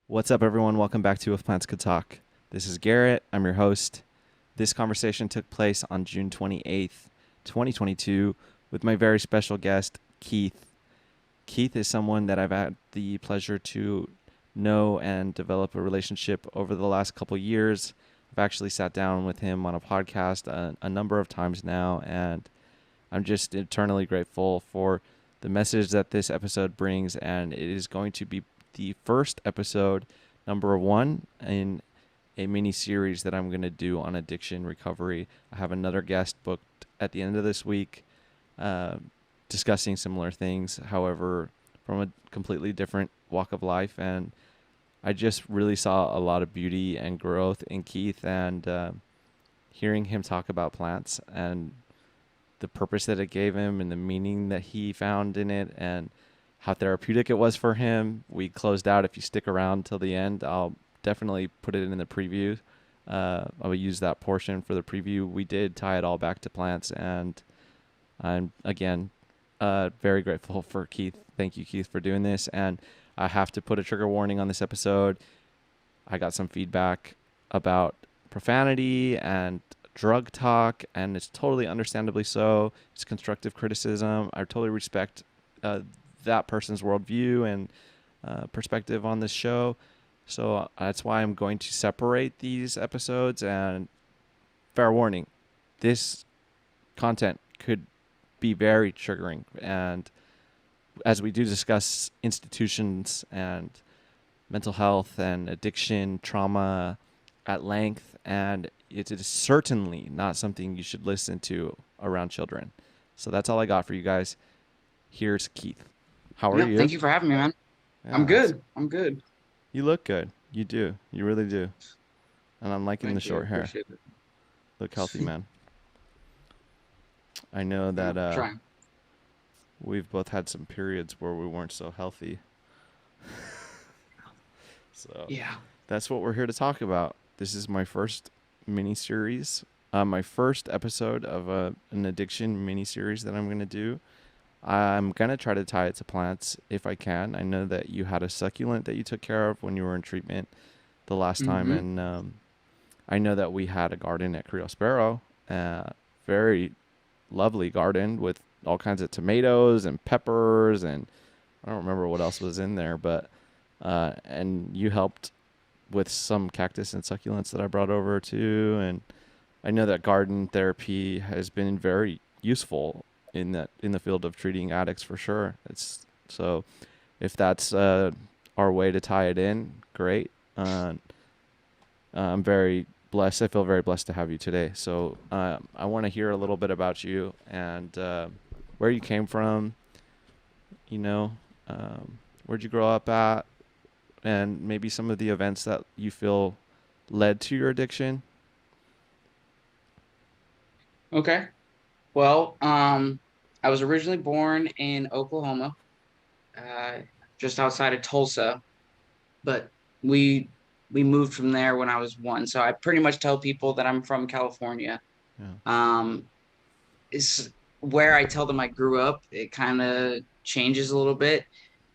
What's up, everyone? Welcome back to If Plants Could Talk. This is Garrett. I'm your host. This conversation took place on June 28th, 2022, with my very special guest, Keith. Keith is someone that I've had the pleasure to know and develop a relationship over the last couple years. I've actually sat down with him on a podcast a number of times now, and I'm just eternally grateful for the message that this episode brings, and it is going to be the first episode, number one, in a mini series that I'm going to do on addiction recovery. I have another guest booked at the end of this week uh, discussing similar things, however, from a completely different walk of life. And I just really saw a lot of beauty and growth in Keith, and hearing him talk about plants and the purpose that it gave him and the meaning that he found in it and how therapeutic it was for him. We closed out. If you stick around till the end, I'll definitely put it in the preview. I will use that portion for the preview. We did tie it all back to plants, and I'm again very grateful for Keith. Thank you, Keith, for doing this. And I have to put a trigger warning on this episode. I got some feedback about profanity and drug talk, and it's totally understandably so. It's constructive criticism. I totally respect that person's worldview and perspective on this show. So that's why I'm going to separate these episodes. And fair warning, this content could be very triggering. And as we do discuss institutions and mental health and addiction, trauma at length, and it is certainly not something you should listen to around children. So that's all I got for you guys. Here's Keith. How are Yep. you? Thank you for having me, man. I'm Yeah, good. I'm good. you look good. You do. You really do. And I'm liking the Thank you. I short hair. appreciate it. Look healthy, man. I know Yeah, that trying. we've both had some periods where we weren't so healthy. So Yeah. that's what we're here to talk about. This is my first mini series, my first episode of an addiction mini series that I'm going to do. I'm going to try to tie it to plants if I can. I know that you had a succulent that you took care of when you were in treatment the last time. Mm-hmm. And I know that we had a garden at Creole Sparrow, very lovely garden with all kinds of tomatoes and peppers. And I don't remember what else was in there, but, and you helped with some cactus and succulents that I brought over too. And I know that garden therapy has been very useful in the field of treating addicts for sure. It's so if that's our way to tie it in, great. I'm very blessed. I feel very blessed to have you today. So I want to hear a little bit about you and where you came from. You know, where'd you grow up at, and maybe some of the events that you feel led to your addiction. Okay. Well, I was originally born in Oklahoma, uh, just outside of Tulsa, but we we moved from there when I was one. So I pretty much tell people that I'm from California. Yeah. Um, is where I tell them I grew up. It kind of changes a little bit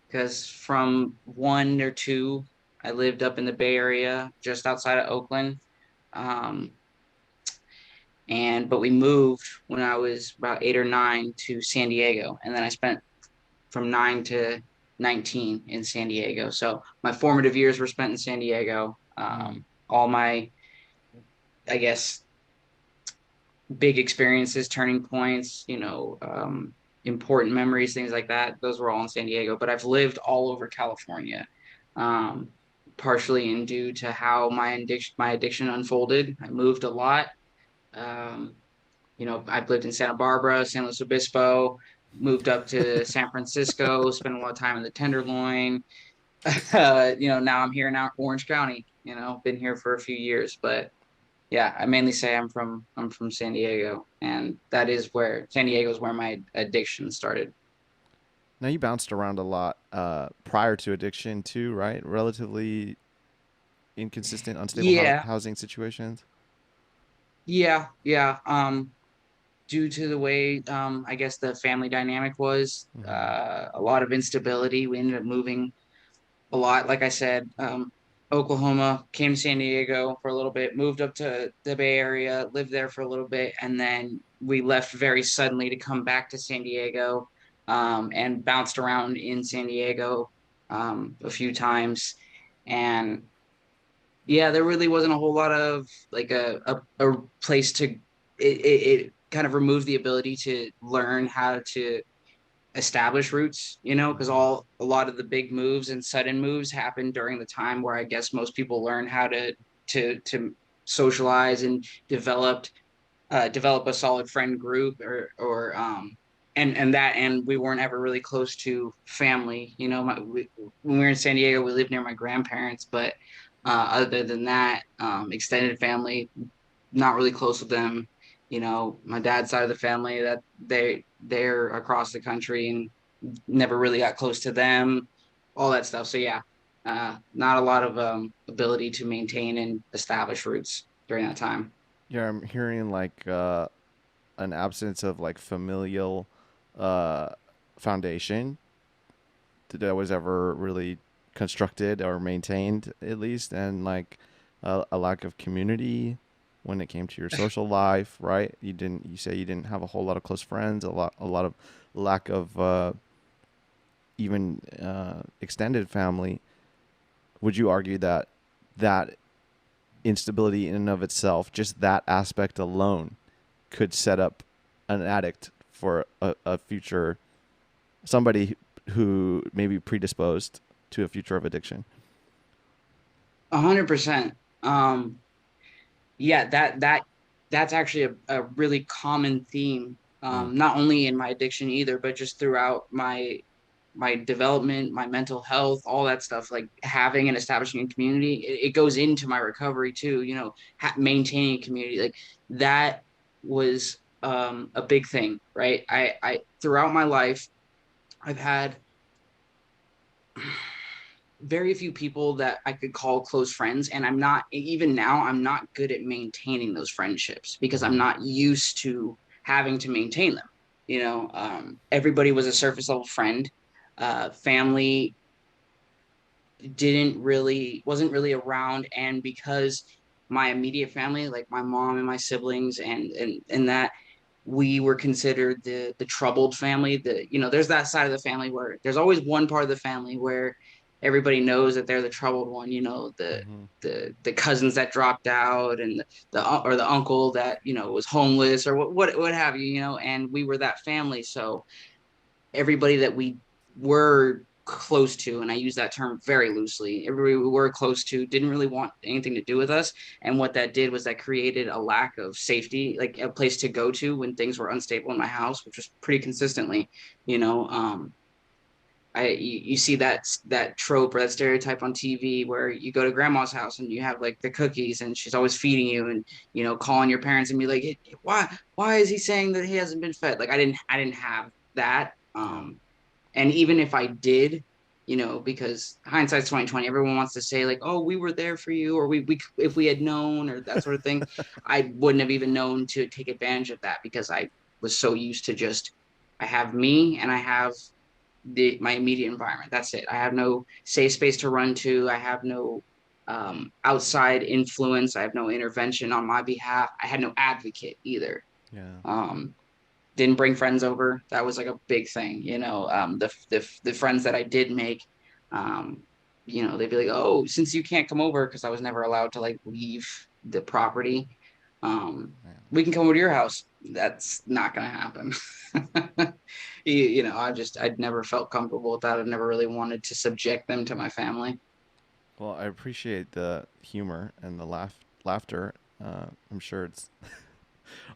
because from one or two, I lived up in the Bay Area, just outside of Oakland. Um, but we moved when I was about 8 or 9 to San Diego, and then I spent from 9 to 19 in San Diego. So my formative years were spent in San Diego. Mm. All my, I guess, big experiences, turning points, important memories, things like that. Those were all in San Diego, but I've lived all over California, um, partially in due to how my addiction unfolded. I moved a lot. Um, I've lived in Santa Barbara, San Luis Obispo, moved up to San Francisco, spent a lot of time in the Tenderloin. Now I'm here in Orange County. Been here for a few years, but yeah, I mainly say I'm from San Diego, and that is where San Diego is where my addiction started. Now you bounced around a lot prior to addiction too, right? Relatively inconsistent, unstable Yeah, housing situations. yeah. Due to the way I guess the family dynamic was, Mm-hmm. a lot of instability. We ended up moving a lot. Like I said, Oklahoma, came to San Diego for a little bit, moved up to the Bay Area, lived there for a little bit, and then we left very suddenly to come back to San Diego, and bounced around in San Diego a few times. And yeah, there really wasn't a whole lot of like a place to it kind of removed the ability to learn how to establish roots, because Mhm. a lot of the big moves and sudden moves happen during the time where I guess most people learn how to socialize and develop a solid friend group or and we weren't ever really close to family. When we were in San Diego, we lived near my grandparents, but other than that, extended family, not really close with them. My dad's side of the family, that they're across the country, and never really got close to them, all that stuff. So yeah, not a lot of ability to maintain and establish roots during that time. Yeah, I'm hearing like an absence of like familial uh, foundation that was ever really constructed or maintained, at least, and like a lack of community when it came to your social life, right? You say you didn't have a whole lot of close friends, a lot of lack of even extended family. Would you argue that that instability in and of itself, just that aspect alone, could set up an addict for a future, somebody who may be predisposed to a future of addiction? 100%. Yeah, that's actually a really common theme. Mm. Not only in my addiction either, but just throughout my development, my mental health, all that stuff. Like having and establishing a community, it goes into my recovery too. Maintaining a community, like that was a big thing, right? I throughout my life, I've had very few people that I could call close friends. And I'm not, even now, I'm not good at maintaining those friendships because I'm Mm-hmm. not used to having to maintain them. Everybody was a surface level friend. Family wasn't really around. And because my immediate family, like my mom and my siblings and that, we were considered the troubled family. There's that side of the family where there's always one part of the family where everybody knows that they're the troubled one. The Mm-hmm. the cousins that dropped out, and or the uncle that was homeless, or what have you. And we were that family. So everybody that we were close to, and I use that term very loosely, everybody we were close to didn't really want anything to do with us. And what that did was that created a lack of safety, like a place to go to when things were unstable in my house, which was pretty consistently. you know um you see that trope or that stereotype on TV where you go to grandma's house and you have like the cookies and she's always feeding you, and calling your parents and be like, "Hey, why is he saying that he hasn't been fed?" Like I didn't have that. Yeah. And even if I did, because hindsight's 2020, everyone wants to say like, "Oh, we were there for you," or we if we had known, or that sort of thing. I wouldn't have even known to take advantage of that because I was so used to just, I have me and I have my immediate environment. That's it. I have no safe space to run to. I have no outside influence. I have no intervention on my behalf. I had no advocate either. Yeah. Um, didn't bring friends over. That was like a big thing. The friends that I did make, um, they'd be like, "Oh, since you can't come over," because I was never allowed to like leave the property. Um, we can come over to your house. That's not gonna happen. I'd never felt comfortable with that. I've never really wanted to subject them to my family. Well, I appreciate the humor and the laughter. I'm sure it's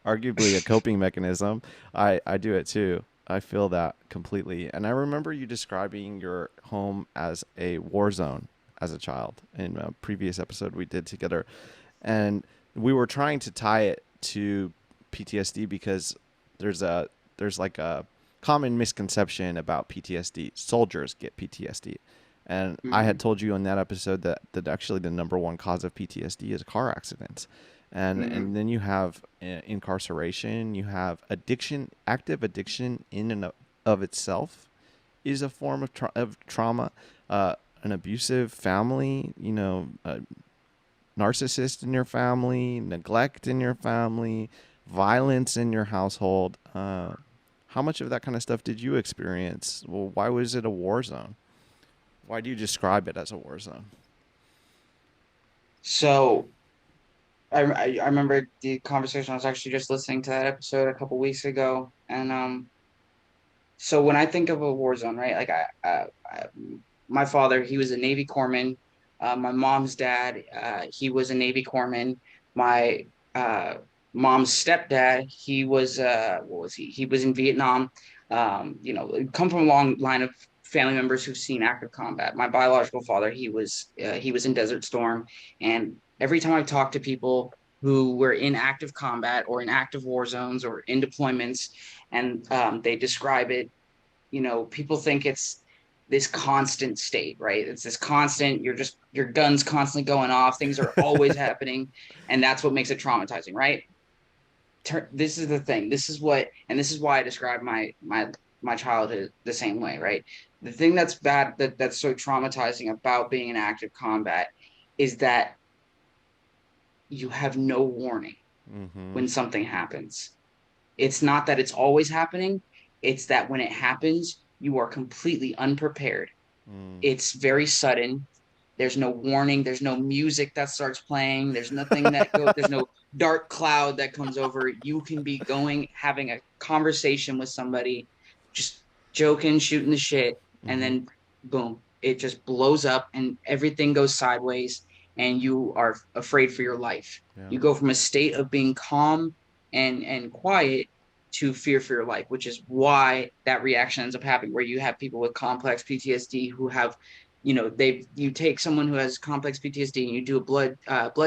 arguably a coping mechanism. I do it too. I feel that completely. And I remember you describing your home as a war zone as a child in a previous episode we did together. And we were trying to tie it to PTSD because there's a there's like a common misconception about PTSD. Soldiers get PTSD. And I had Mm-hmm. told you in that episode that actually the number one cause of PTSD is car accidents. And Mm-hmm. then you have incarceration, you have addiction, active addiction in and of itself is a form of trauma. an abusive family, a narcissist in your family, neglect in your family, violence in your household. How much of that kind of stuff did you experience? Well, why was it a war zone? Why do you describe it as a war zone? So I remember the conversation. I was actually just listening to that episode a couple weeks ago, and so when I think of a war zone, right? Like my father, he was a Navy corpsman. My mom's dad, he was a Navy corpsman. My uh, mom's stepdad, he was what was he? He was in Vietnam. Come from a long line of family members who've seen active combat. My biological father, he was in Desert Storm, and every time I talk to people who were in active combat or in active war zones or in deployments, and they describe it, people think it's this constant state, right? It's this constant, your guns constantly going off, things are always happening, and that's what makes it traumatizing, right? This is the thing. This is why I describe my childhood the same way, right? The thing that's bad, that's so traumatizing about being in active combat is that you have no warning Mm-hmm. when something happens. It's not that it's always happening, it's that when it happens, you are completely unprepared. Mm. It's very sudden. There's no warning, there's no music that starts playing, there's nothing that goes, there's no dark cloud that comes over. You can be going having a conversation with somebody, just joking, shooting the shit, and Mm-hmm. then boom, it just blows up and everything goes sideways and you are afraid for your life. Yeah. You go from a state of being calm and quiet to fear for your life, which is why that reaction ends up happening, where you have people with complex PTSD who have, you take someone who has complex PTSD and you do a blood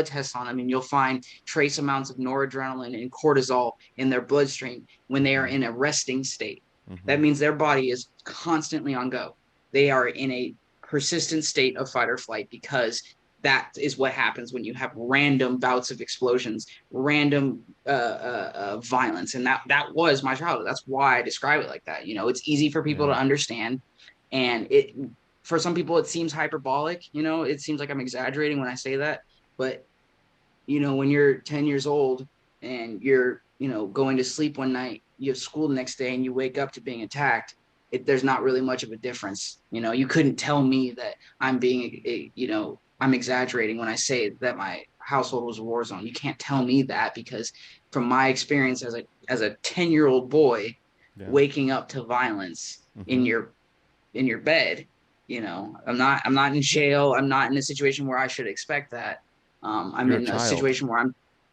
test on them, and you'll find trace amounts of noradrenaline and cortisol in their bloodstream when they are Mm-hmm. in a resting state. Mm-hmm. That means their body is constantly on go. They are in a persistent state of fight or flight because that is what happens when you have random bouts of explosions, random violence, and that was my childhood. That's why I describe it like that. It's easy for people to Yeah. understand, and it for some people it seems hyperbolic. It seems like I'm exaggerating when I say that, but when you're 10 years old and you're going to sleep one night, you have school the next day, and you wake up to being attacked. There's not really much of a difference. You couldn't tell me that I'm exaggerating when I say that my household was a war zone. You can't tell me that, because from my experience as a 10-year-old boy Yeah. waking up to violence Mm-hmm. in your bed, I'm not in jail. I'm not in a situation where I should expect that. I'm You're a in a child. situation where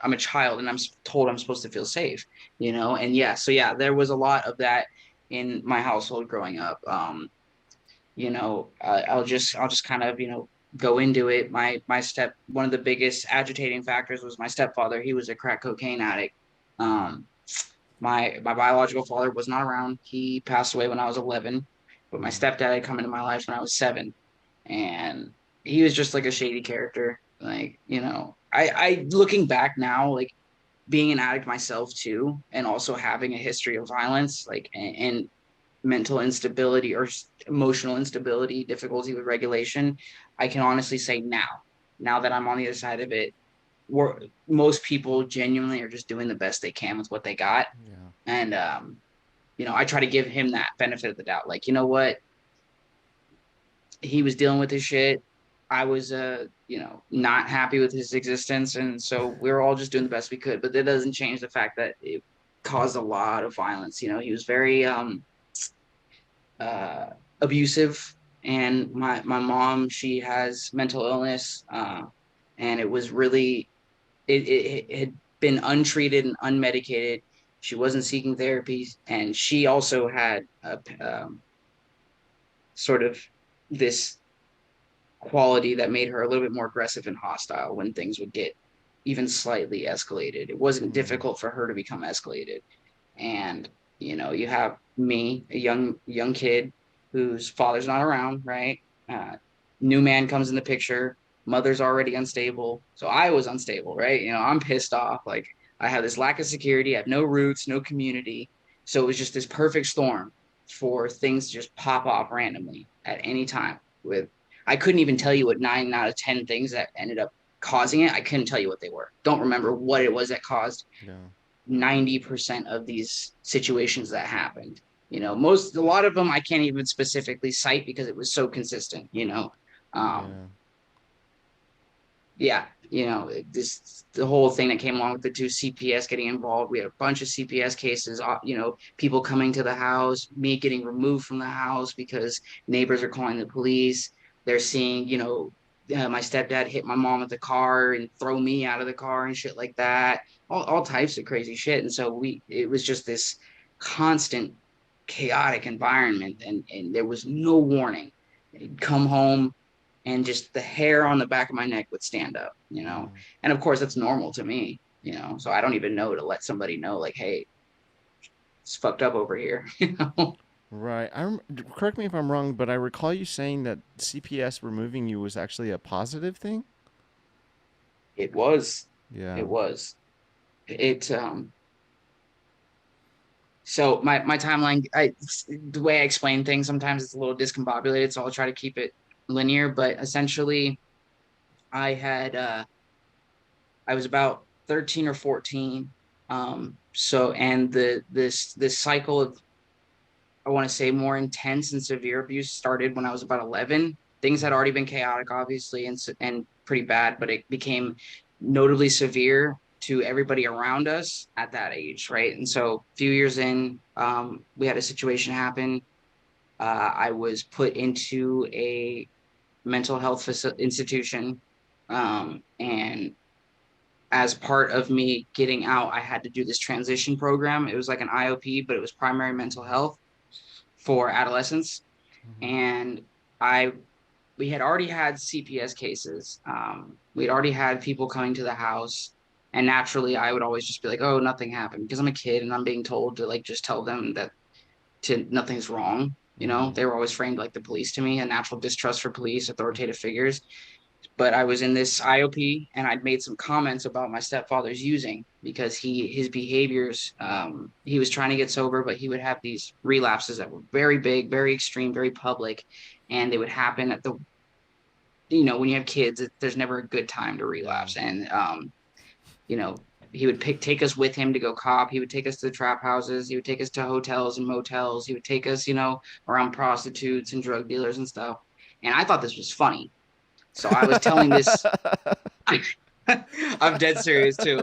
I'm a child and I'm told I'm supposed to feel safe, and yeah, so yeah, there was a lot of that in my household growing up. I'll just kind of, go into it. One of the biggest agitating factors was my stepfather. He was a crack cocaine addict. Um, my biological father was not around. He passed away when I was 11, but my Mm. stepdad had come into my life when I was 7, and he was just like a shady character. Like, I looking back now, like being an addict myself too, and also having a history of violence, like and mental instability or emotional instability, difficulty with regulation, I can honestly say now that I'm on the other side of it, where most people genuinely are just doing the best they can with what they got. Yeah. And I try to give him that benefit of the doubt. Like, you know what? He was dealing with his shit. I was not happy with his existence. And so we were all just doing the best we could. But that doesn't change the fact that it caused a lot of violence. He was very uh abusive. And my mom, she has mental illness. And it was really it had been untreated and unmedicated. She wasn't seeking therapy, and she also had sort of this quality that made her a little bit more aggressive and hostile when things would get even slightly escalated. It wasn't Mm. difficult for her to become escalated. And you have me, a young kid whose father's not around, right? Uh, New man comes in the picture. Mother's already unstable, so I was unstable, right? I'm pissed off. Like, I have this lack of security. I have no roots, no community. So it was just this perfect storm for things to just pop off randomly at any time with I couldn't even tell you what 9 out of 10 things that ended up causing it. I couldn't tell you what they were. Don't remember what it was that caused Yeah. 90% of these situations that happened. A lot of them I can't even specifically cite because it was so consistent. Um, Yeah. yeah, this the whole thing that came along with the two CPS getting involved. We had a bunch of CPS cases, people coming to the house, me getting removed from the house because neighbors are calling the police. They're seeing, my stepdad hit my mom with the car and throw me out of the car and shit like that. All types of crazy shit. And so it was just this constant chaotic environment, and there was no warning. I'd come home and just the hair on the back of my neck would stand up. Yeah. And of course that's normal to me. So I don't even know to let somebody know, like, hey, it's fucked up over here. Right. Correct me if I'm wrong, but I recall you saying that CPS removing you was actually a positive thing. It was. Yeah. It was. It So my timeline, the way I explain things sometimes it's a little discombobulated, so I'll try to keep it linear. But essentially, I had I was about 13 or 14. And this cycle of, I want to say, more intense and severe abuse started when I was about 11. Things had already been chaotic, obviously, and pretty bad, but it became notably severe to everybody around us at that age, right? And so, a few years in, we had a situation happen. I was put into a mental health institution, and as part of me getting out, I had to do this transition program. It was like an IOP, but it was primary mental health for adolescents. Hmm. And I we had already had CPS cases. We'd already had people coming to the house. And naturally, I would always just be like, oh, nothing happened because I'm a kid and I'm being told to, like, just tell them that nothing's wrong. Hmm. They were always framed like the police to me, a natural distrust for police, authoritative figures. But I was in this IOP and I'd made some comments about my stepfather's using because his behaviors, he was trying to get sober, but he would have these relapses that were very big, very extreme, very public, and they would happen at when you have kids, there's never a good time to Yeah. relapse. And you know he would take us with him to go cop. He would take us to the trap houses. He would take us to hotels and motels. He would take us around prostitutes and drug dealers and stuff. And I thought this was funny, so I was telling this. I'm dead serious too.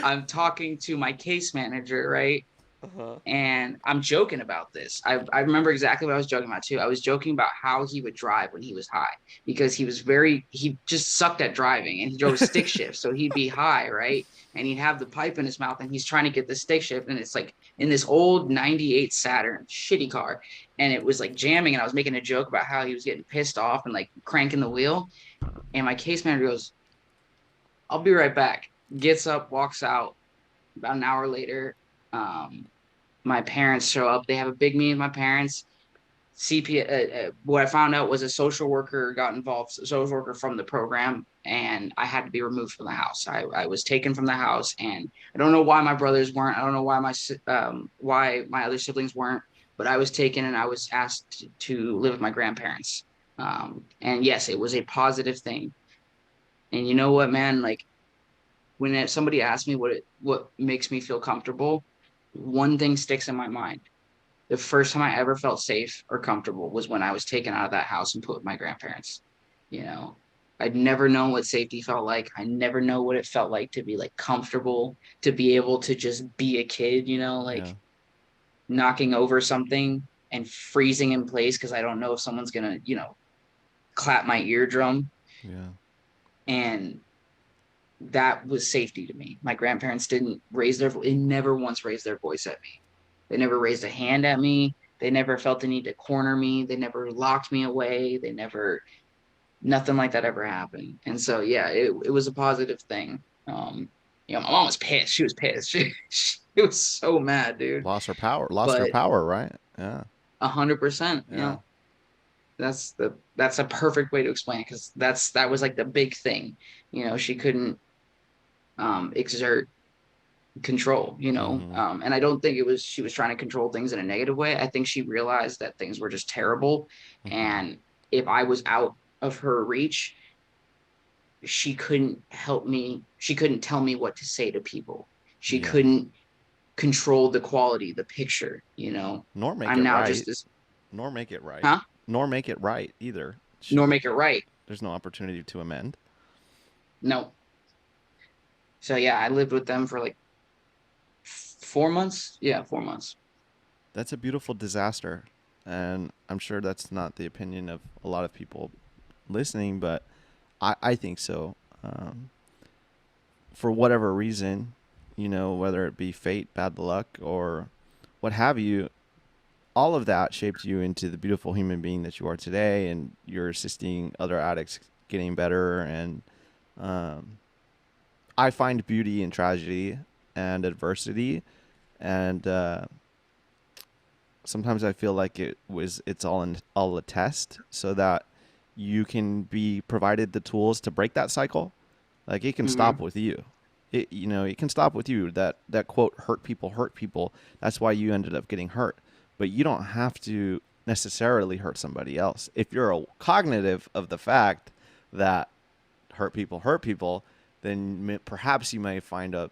I'm talking to my case manager, right? Uh-huh. And I'm joking about this. I remember exactly what I was joking about too. I was joking about how he would drive when he was high because he just sucked at driving and he drove a stick shift. So he'd be high, right? And he'd have the pipe in his mouth and he's trying to get the stick shift. And it's like in this old 98 Saturn, shitty car. And it was like jamming. And I was making a joke about how he was getting pissed off and like cranking the wheel. And my case manager goes, I'll be right back. Gets up, walks out. About an hour later, um, my parents show up. They have a big meeting with my parents. What I found out was a social worker got involved, a social worker from the program, and I had to be removed from the house. I was taken from the house, and I don't know why my brothers weren't. I don't know why my other siblings weren't, but I was taken and I was asked to live with my grandparents. And yes, it was a positive thing. And you know what, man? Like, when somebody asks me what makes me feel comfortable, one thing sticks in my mind. The first time I ever felt safe or comfortable was when I was taken out of that house and put with my grandparents. You know, I'd never known what safety felt like. I never know what it felt like to be like comfortable, to be able to just be a kid, like Yeah. knocking over something and freezing in place because I don't know if someone's gonna, clap my eardrum. Yeah. And that was safety to me. My grandparents didn't raise they never once raised their voice at me. They never raised a hand at me. They never felt the need to corner me. They never locked me away. Nothing like that ever happened. And so, yeah, it was a positive thing. My mom was pissed. She was pissed. She was so mad, dude. Lost her power. Lost her But power, right? Yeah. 100%, Yeah. that's a perfect way to explain it because that was like the big thing. She couldn't exert control, Hmm. and I don't think it was she was trying to control things in a negative way. I think she realized that things were just terrible, Hmm. and if I was out of her reach, she couldn't help me. She couldn't tell me what to say to people. She Yeah. couldn't control the quality, the picture, you know. Nor make I'm it now right. just this, Nor make it right. huh? Nor make it right either. Nor make it right. There's no opportunity to amend. No. So yeah, I lived with them for like 4 months. Yeah, 4 months. That's a beautiful disaster. And I'm sure that's not the opinion of a lot of people listening, but I think so. Um, for whatever reason, whether it be fate, bad luck, or what have you, all of that shaped you into the beautiful human being that you are today, and you're assisting other addicts getting better. And um, I find beauty in tragedy and adversity, and sometimes I feel like it's all a test, so that you can be provided the tools to break that cycle. Like, it can stop Mm-hmm. with you. It can stop with you. That quote, hurt people hurt people. That's why you ended up getting hurt. But you don't have to necessarily hurt somebody else. If you're cognitive of the fact that hurt people, then perhaps you may find a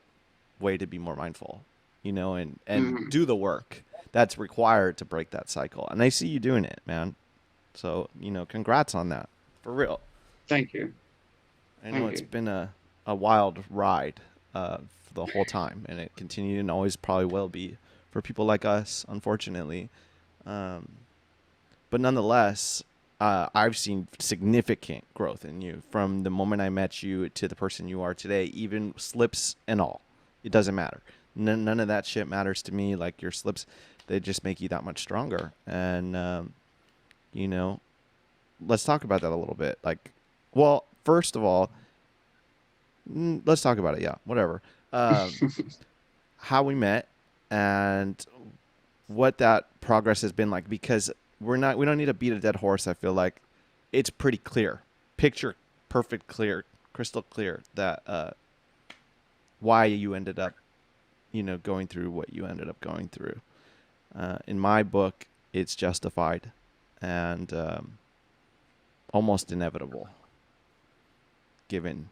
way to be more mindful, and Mm-hmm. do the work that's required to break that cycle. And I see you doing it, man. So, congrats on that. For real. Thank you. I know Thank it's you. been a wild ride for the whole time, and it continued and always probably will be for people like us, unfortunately. Um, but nonetheless, I've seen significant growth in you from the moment I met you to the person you are today, even slips and all. It doesn't matter. None of that shit matters to me. Like, your slips, they just make you that much stronger. And, you know, let's talk about that a little bit. Like, well, first of all, let's talk about it. Yeah, whatever. How we met and what that progress has been like, because we don't need to beat a dead horse. I feel like it's pretty clear, picture perfect, clear, crystal clear, that why you ended up going through what you ended up going through. In my book, it's justified and almost inevitable given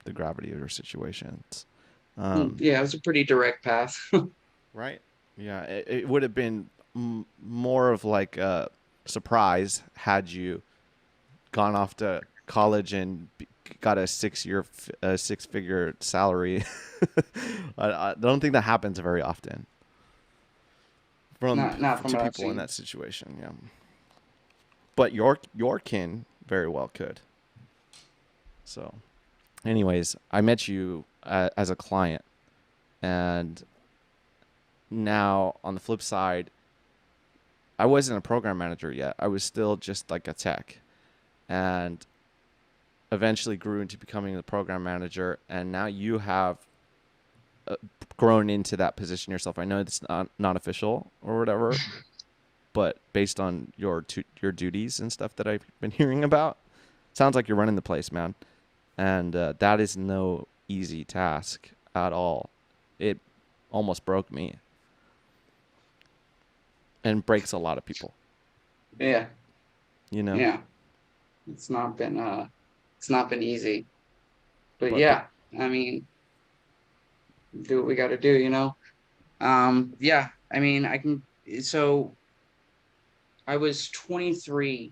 the gravity of your situations. Yeah, it was a pretty direct path. Right. Yeah, it would have been more of like a surprise had you gone off to college and got a 6-figure salary. I don't think that happens very often from Not from to what I've people in seen. that situation. Yeah, but your kin very well could. So, anyways, I met you as a client, and now on the flip side, I wasn't a program manager yet. I was still just like a tech, and eventually grew into becoming the program manager. And now you have uh, grown into that position yourself. I know it's not official or whatever, but based on your duties and stuff that I've been hearing about, sounds like you're running the place, man. And that is no easy task at all. It almost broke me and breaks a lot of people. Yeah, You know, yeah. It's not been it's not been easy. But but yeah, I mean, do what we got to do, you know. Yeah, I mean, I can. So I was 23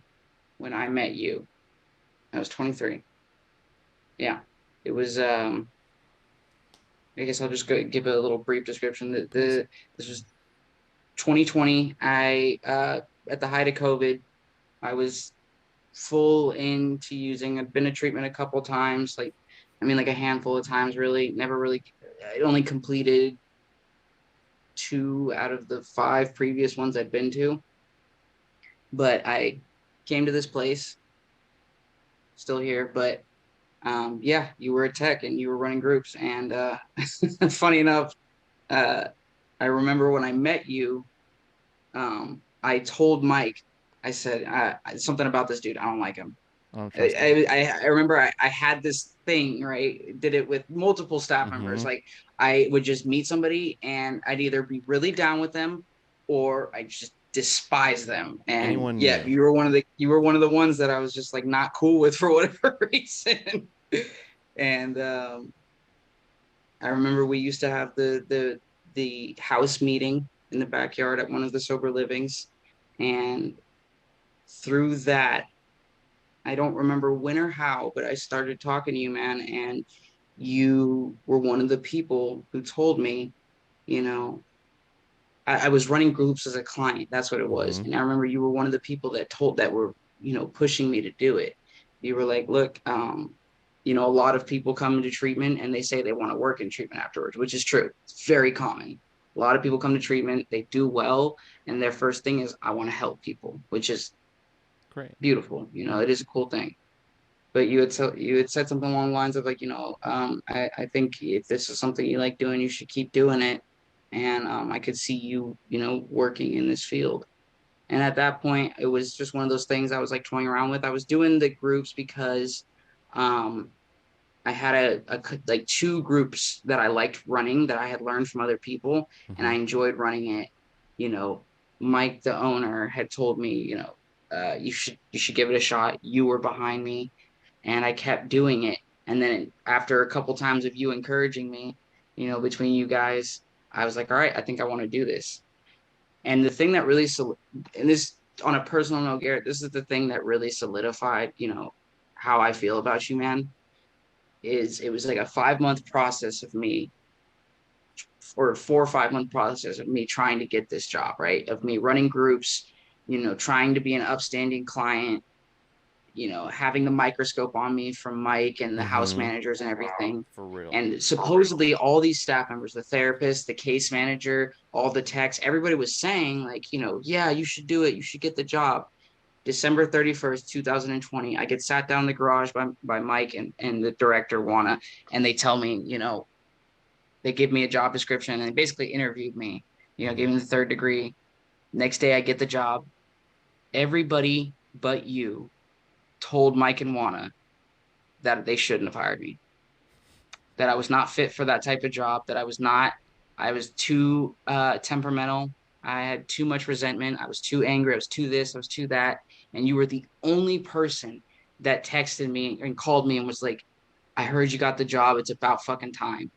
when I met you. I was 23. Yeah, it was. I guess I'll just give a little brief description. please. This was 2020. I at the height of COVID, I was full into using. I'd been to treatment a couple times, like I mean, like a handful of times, really. Never really. I only completed two out of the five previous ones I'd been to. But I came to this place, still here. But yeah, you were a tech and you were running groups. And funny enough, uh, I remember when I met you, I told Mike, I said something about this dude. I don't like him. I don't trust him. I remember I had this thing, right? Did it with multiple staff members. Mm-hmm. Like I would just meet somebody and I'd either be really down with them or I just despise them. And Anyone yeah, new. you were one of the ones that I was just like not cool with for whatever reason. And I remember we used to have the house meeting in the backyard at one of the sober livings, and through that, I don't remember when or how, but I started talking to you, man, and you were one of the people who told me, you know, I was running groups as a client. That's what it was. Mm-hmm. And I remember you were one of the people that were, pushing me to do it. You were like, look, a lot of people come into treatment and they say they want to work in treatment afterwards, which is true. It's very common. A lot of people come to treatment, they do well, and their first thing is, I want to help people, which is Great. beautiful. It is a cool thing. But you had said something along the lines of like, I think if this is something you like doing, you should keep doing it. And I could see you, working in this field. And at that point, it was just one of those things I was like toying around with. I was doing the groups because um, I had like two groups that I liked running that I had learned from other people, and Mm-hmm. I enjoyed running it. You know, Mike, the owner, had told me, you should give it a shot. You were behind me, and I kept doing it. And then after a couple times of you encouraging me, between you guys, I was like, all right, I think I want to do this. And the thing that really, and this on a personal note, Garrett, this is the thing that really solidified, how I feel about you, man. Is it was like a 5 month process of me, or 4 or 5 month process of me trying to get this job, right? Of me running groups, trying to be an upstanding client, having the microscope on me from Mike and the house Mm-hmm. managers and everything. For real. And supposedly all these staff members, the therapist, the case manager, all the techs, everybody was saying like, yeah, you should do it. You should get the job. December 31st, 2020, I get sat down in the garage by Mike and the director, Juana, and they tell me, they give me a job description and they basically interviewed me, Mm-hmm. gave me the third degree. Next day I get the job. Everybody but you told Mike and Juana that they shouldn't have hired me, that I was not fit for that type of job, that I was too temperamental. I had too much resentment. I was too angry. I was too this, I was too that. And you were the only person that texted me and called me and was like, I heard you got the job. It's about fucking time.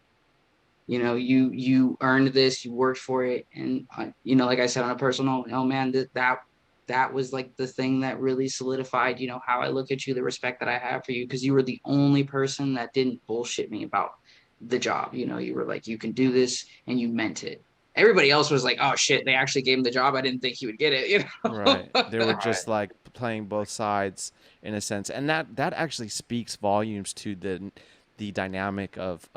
You earned this, you worked for it. And, like I said, on a personal, man, that was like the thing that really solidified, how I look at you, the respect that I have for you, because you were the only person that didn't bullshit me about the job. You were like, you can do this, and you meant it. Everybody else was like, oh shit, they actually gave him the job. I didn't think he would get it, Right. They were Right. just like playing both sides in a sense. And that actually speaks volumes to the dynamic of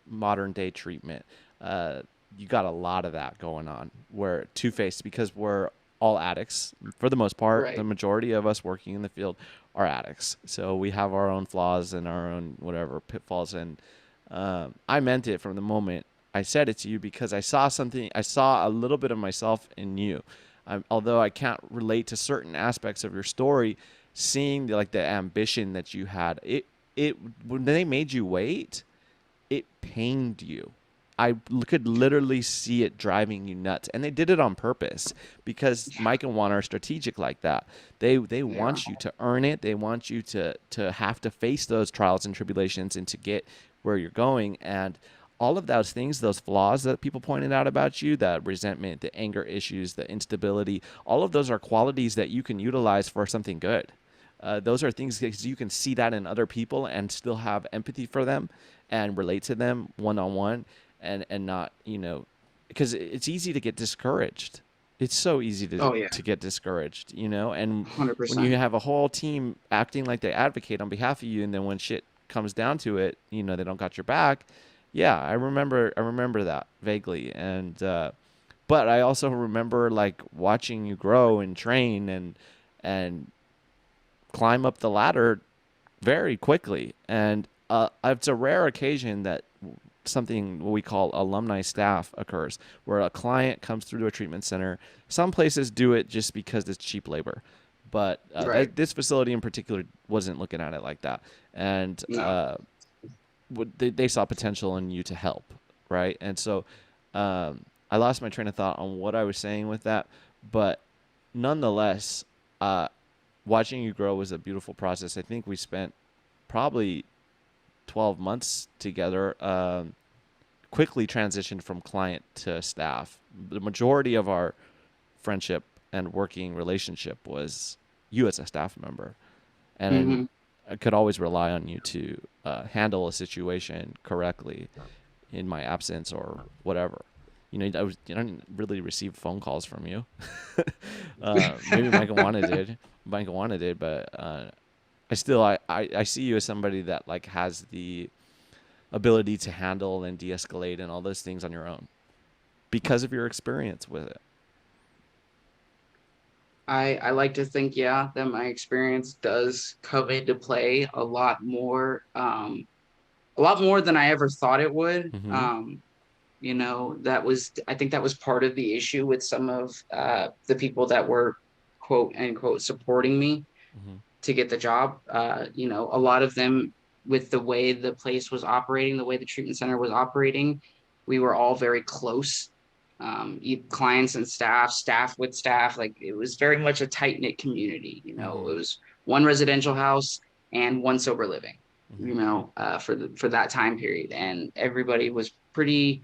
modern day treatment. Uh you got a lot of that going on where two-faced because we're all addicts for the most part. The Right. majority of us working in the field are addicts. So we have our own flaws and our own whatever pitfalls, and I meant it from the moment I said it to you because I saw something. I saw a little bit of myself in you. Although I can't relate to certain aspects of your story, seeing like the ambition that you had, it when they made you wait, it pained you. I could literally see it driving you nuts, and they did it on purpose because Mike and Juan are strategic like that. They Yeah. want you to earn it. They want you to have to face those trials and tribulations and to get where you're going. And all of those things, those flaws that people pointed out about you, that resentment, the anger issues, the instability, all of those are qualities that you can utilize for something good. Those are things that you can see that in other people and still have empathy for them and relate to them one on one, and not, because it's easy to get discouraged. It's so easy Oh yeah. to get discouraged, and when you 100%. have a whole team acting like they advocate on behalf of you, and then when shit comes down to it, they don't got your back. Yeah, I remember that vaguely, and but I also remember like watching you grow and train and climb up the ladder very quickly. And it's a rare occasion that something what we call alumni staff occurs, where a client comes through to a treatment center. Some places do it just because it's cheap labor, but Right. this facility in particular wasn't looking at it like that. And No. they saw potential in you to help, right? And so I lost my train of thought on what I was saying with that, but nonetheless, uh, watching you grow was a beautiful process. I think we spent probably 12 months together. Quickly transitioned from client to staff. The majority of our friendship and working relationship was you as a staff member, and Hmm. I could always rely on you to handle a situation correctly in my absence or whatever. I didn't really receive phone calls from you. Maybe Micah wanted did, but I see you as somebody that like has the ability to handle and de-escalate and all those things on your own because of your experience with it. I like to think, yeah, that my experience does come into play a lot more than I ever thought it would. Mm-hmm. I think that was part of the issue with some of the people that were quote unquote supporting me Mm-hmm. to get the job. A lot of them, with the way the place was operating, the way the treatment center was operating, we were all very close. Clients and staff with staff, like it was very much a tight knit community. Mm-hmm. It was one residential house and one sober living. Mm-hmm. For that time period, and everybody was pretty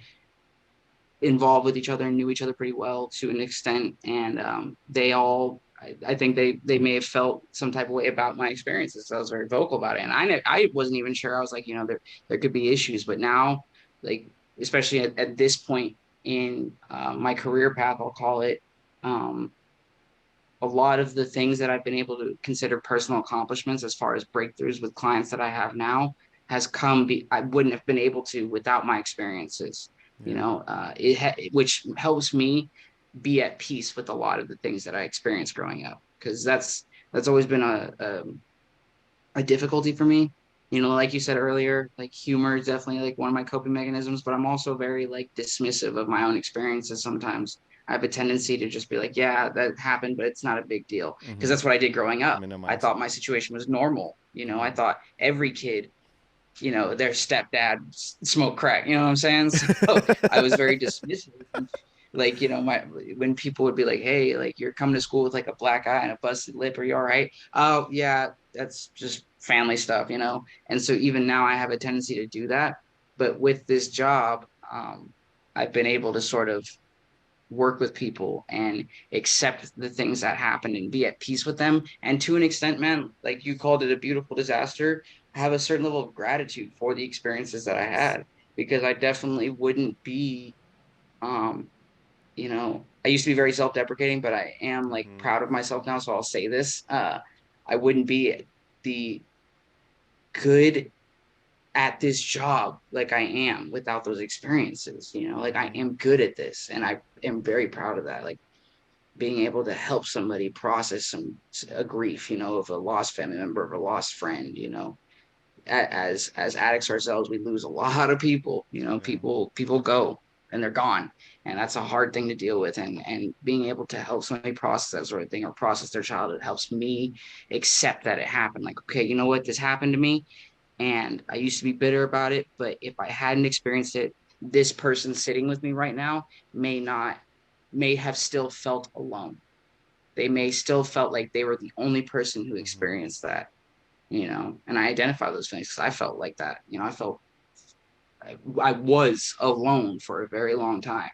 involved with each other and knew each other pretty well to an extent. And they all, I think they may have felt some type of way about my experiences. So I was very vocal about it. And I wasn't even sure. I was like, there could be issues. But now, like, especially at this point in my career path, I'll call it, um, a lot of the things that I've been able to consider personal accomplishments as far as breakthroughs with clients that I have now I wouldn't have been able to without my experiences. Yeah. Which helps me be at peace with a lot of the things that I experienced growing up, because that's always been a difficulty for me. Like you said earlier, like humor is definitely like one of my coping mechanisms, but I'm also very like dismissive of my own experiences sometimes. I have a tendency to just be like, yeah, that happened, but it's not a big deal. Because Mm-hmm. that's what I did growing up. I Minimize. thought my situation was normal. Mm-hmm. I thought every kid, their stepdad smoked crack. You know what I'm saying? So I was very dismissive. And, like, my when people would be like, "Hey, like you're coming to school with like a black eye and a busted lip, are you all right?" Oh yeah, that's just family stuff. And so even now, I have a tendency to do that. But with this job, I've been able to sort of work with people and accept the things that happen and be at peace with them. And to an extent, man, like you called it a beautiful disaster, I have a certain level of gratitude for the experiences that I Nice. had, because I definitely wouldn't be, um, I used to be very self-deprecating, but I am like Mm-hmm. proud of myself now. So I'll say this, I wouldn't be the good at this job like I am without those experiences. Like I Mm-hmm. am good at this, and I am very proud of that. Like being able to help somebody process a grief, of a lost family member, of a lost friend. As addicts ourselves, we lose a lot of people. Yeah. People go and they're gone, and that's a hard thing to deal with. And being able to help somebody process that sort of thing or process their childhood helps me accept that it happened. Like, okay, you know what, this happened to me, and I used to be bitter about it, but if I hadn't experienced it, this person sitting with me right now may not may have still felt alone. They may still felt like they were the only person who Mm-hmm. experienced that. And I identify those things because I felt like that. I felt I was alone for a very long time.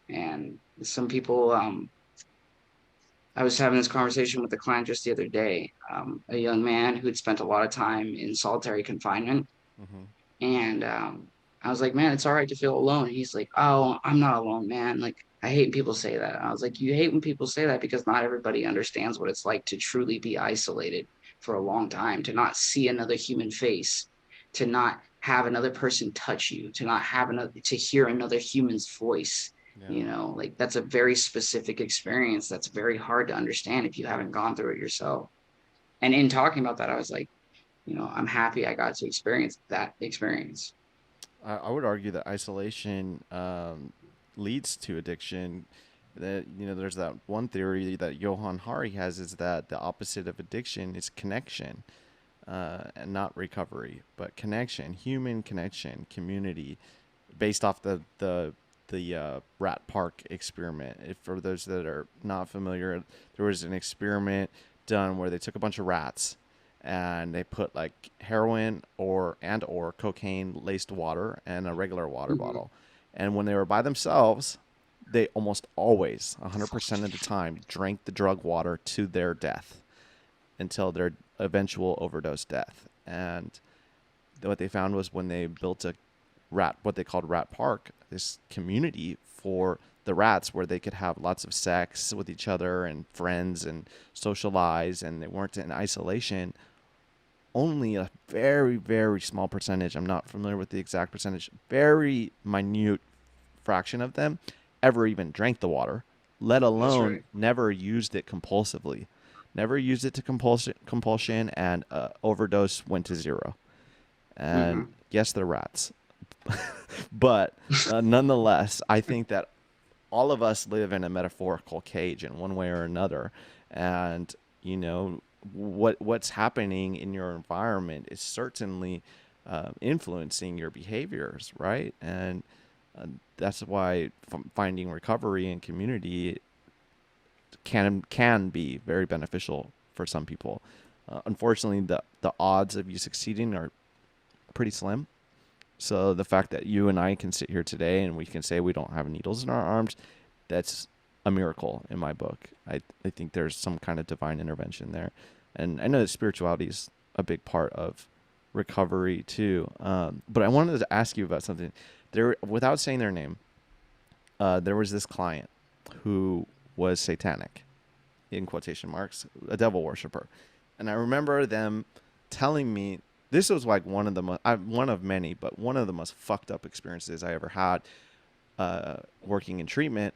And some people, I was having this conversation with a client just the other day, a young man who'd spent a lot of time in solitary confinement. Mm-hmm. And I was like, man, it's all right to feel alone. And he's like, oh, I'm not alone, man. Like, I hate when people say that. And I was like, you hate when people say that because not everybody understands what it's like to truly be isolated for a long time, to not see another human face, to not have another person touch you, to not have to hear another human's voice. Yeah. Like that's a very specific experience that's very hard to understand if you haven't gone through it yourself. And in talking about that, I was like, I'm happy I got to experience that experience. I would argue that isolation leads to addiction. That there's that one theory that Johann Hari has is that the opposite of addiction is connection, and not recovery, but connection, human connection, community, based off the the rat park experiment. If, for those that are not familiar, there was an experiment done where they took a bunch of rats and they put like heroin or cocaine laced water and a regular water Hmm. bottle. And when they were by themselves, they almost always, 100% of the time, drank the drug water to their death until their eventual overdose death. And what they found was when they built a what they called rat park, this community for the rats where they could have lots of sex with each other and friends and socialize, and they weren't in isolation. Only a very, very small percentage, I'm not familiar with the exact percentage, very minute fraction of them ever even drank the water, let That's alone right. never used it compulsively. Never used it to compulsion, and overdose went to zero. And Hmm. yes, they're rats. But nonetheless, I think that all of us live in a metaphorical cage in one way or another. And, you know, what's happening in your environment is certainly influencing your behaviors, right? And that's why finding recovery and community can be very beneficial for some people. Unfortunately, the odds of you succeeding are pretty slim. So the fact that you and I can sit here today and we can say we don't have needles in our arms, that's a miracle in my book. I think there's some kind of divine intervention there. And I know that spirituality is a big part of recovery too. But I wanted to ask you about something. There, without saying their name, there was this client who was satanic, in quotation marks, a devil worshiper. And I remember them telling me this was like one of many, but one of the most fucked up experiences I ever had working in treatment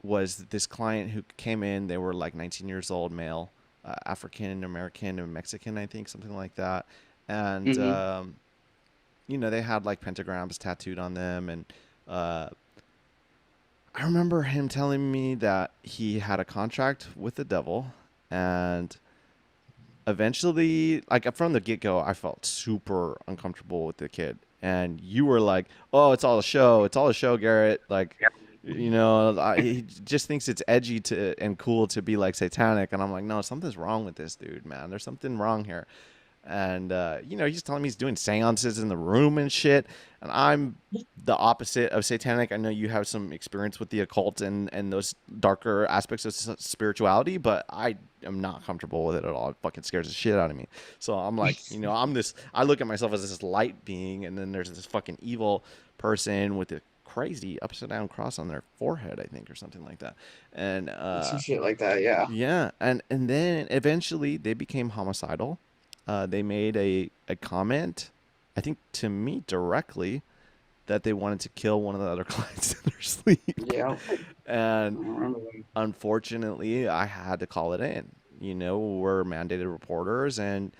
was this client who came in. They were like 19 years old, male, African American and Mexican, I think, something like that. And Hmm. you know, they had like pentagrams tattooed on them, and uh, I remember him telling me that he had a contract with the devil, and eventually, like from the get go, I felt super uncomfortable with the kid. And you were like, "Oh, it's all a show. It's all a show, Garrett." Like, you know, he just thinks it's edgy to and cool to be like satanic, and I'm like, "No, something's wrong with this dude, man. There's something wrong here." And you know, he's telling me he's doing seances in the room and shit, and I'm the opposite of satanic. I know you have some experience with the occult and those darker aspects of spirituality, but I am not comfortable with it at all. It fucking scares the shit out of me. So I'm like, you know, I look at myself as this light being, and then there's this fucking evil person with a crazy upside down cross on their forehead, I think, or something like that. And Some shit like that. Yeah. yeah, and then eventually they became homicidal. They made a comment, I think to me directly, that they wanted to kill one of the other clients in their sleep. Yeah. I And remember them. unfortunately, I had to call it in. You know, we're mandated reporters, and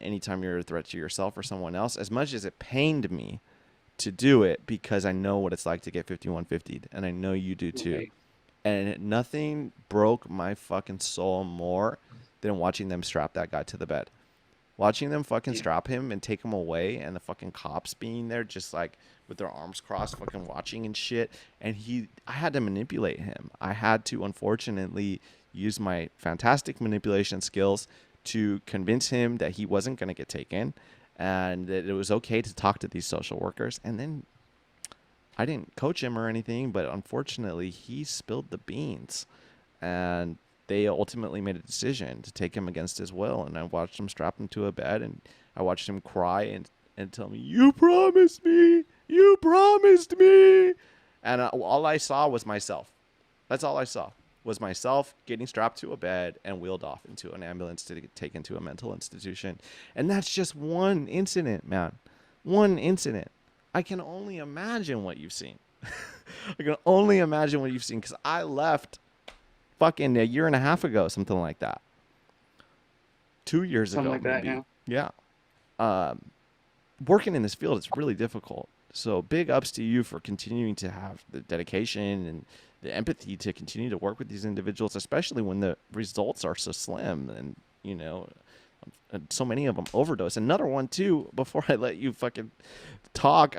anytime you're a threat to yourself or someone else, as much as it pained me to do it because I know what it's like to get 5150'd, and I know you do too. Right. And nothing broke my fucking soul more than watching them strap that guy to the bed. Watching them fucking Yeah. strap him and take him away, and the fucking cops being there just like with their arms crossed, fucking watching and shit. And I had to manipulate him. I had to, unfortunately, use my fantastic manipulation skills to convince him that he wasn't going to get taken and that it was okay to talk to these social workers. And then I didn't coach him or anything, but unfortunately, he spilled the beans, and they ultimately made a decision to take him against his will. And I watched him strap him to a bed, and I watched him cry and tell me, "You promised me, you promised me," and all I saw was myself. That's all I saw was myself getting strapped to a bed and wheeled off into an ambulance to get taken to a mental institution. And that's just one incident, man. One incident. I can only imagine what you've seen. I can only imagine what you've seen because I left fucking a year and a half ago, something like that. 2 years Something ago, like that. maybe. Yeah. Yeah. Um, Working in this field is really difficult. So big ups to you for continuing to have the dedication and the empathy to continue to work with these individuals, especially when the results are so slim and, you know, so many of them overdose. Another one too, before I let you fucking talk,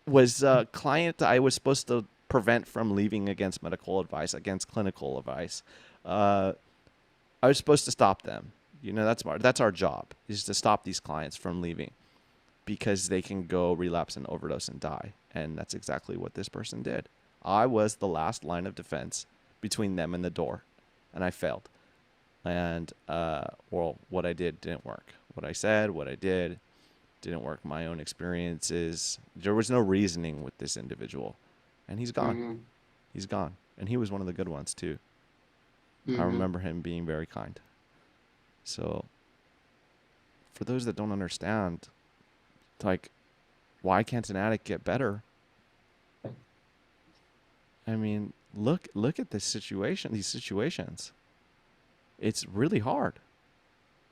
was a client I was supposed to prevent from leaving against medical advice, against clinical advice. Uh, I was supposed to stop them. You know, that's our job, is to stop these clients from leaving because they can go relapse and overdose and die. And that's exactly what this person did. I was the last line of defense between them and the door, and I failed. And well, what I did didn't work. What I said, what I did, didn't work. My own experiences. There was no reasoning with this individual, and he's gone. Mm-hmm. He's gone, and he was one of the good ones too. I Mm-hmm. remember him being very kind. So, for those that don't understand, like, why can't an addict get better? I mean, look at this situation. These situations. It's really hard.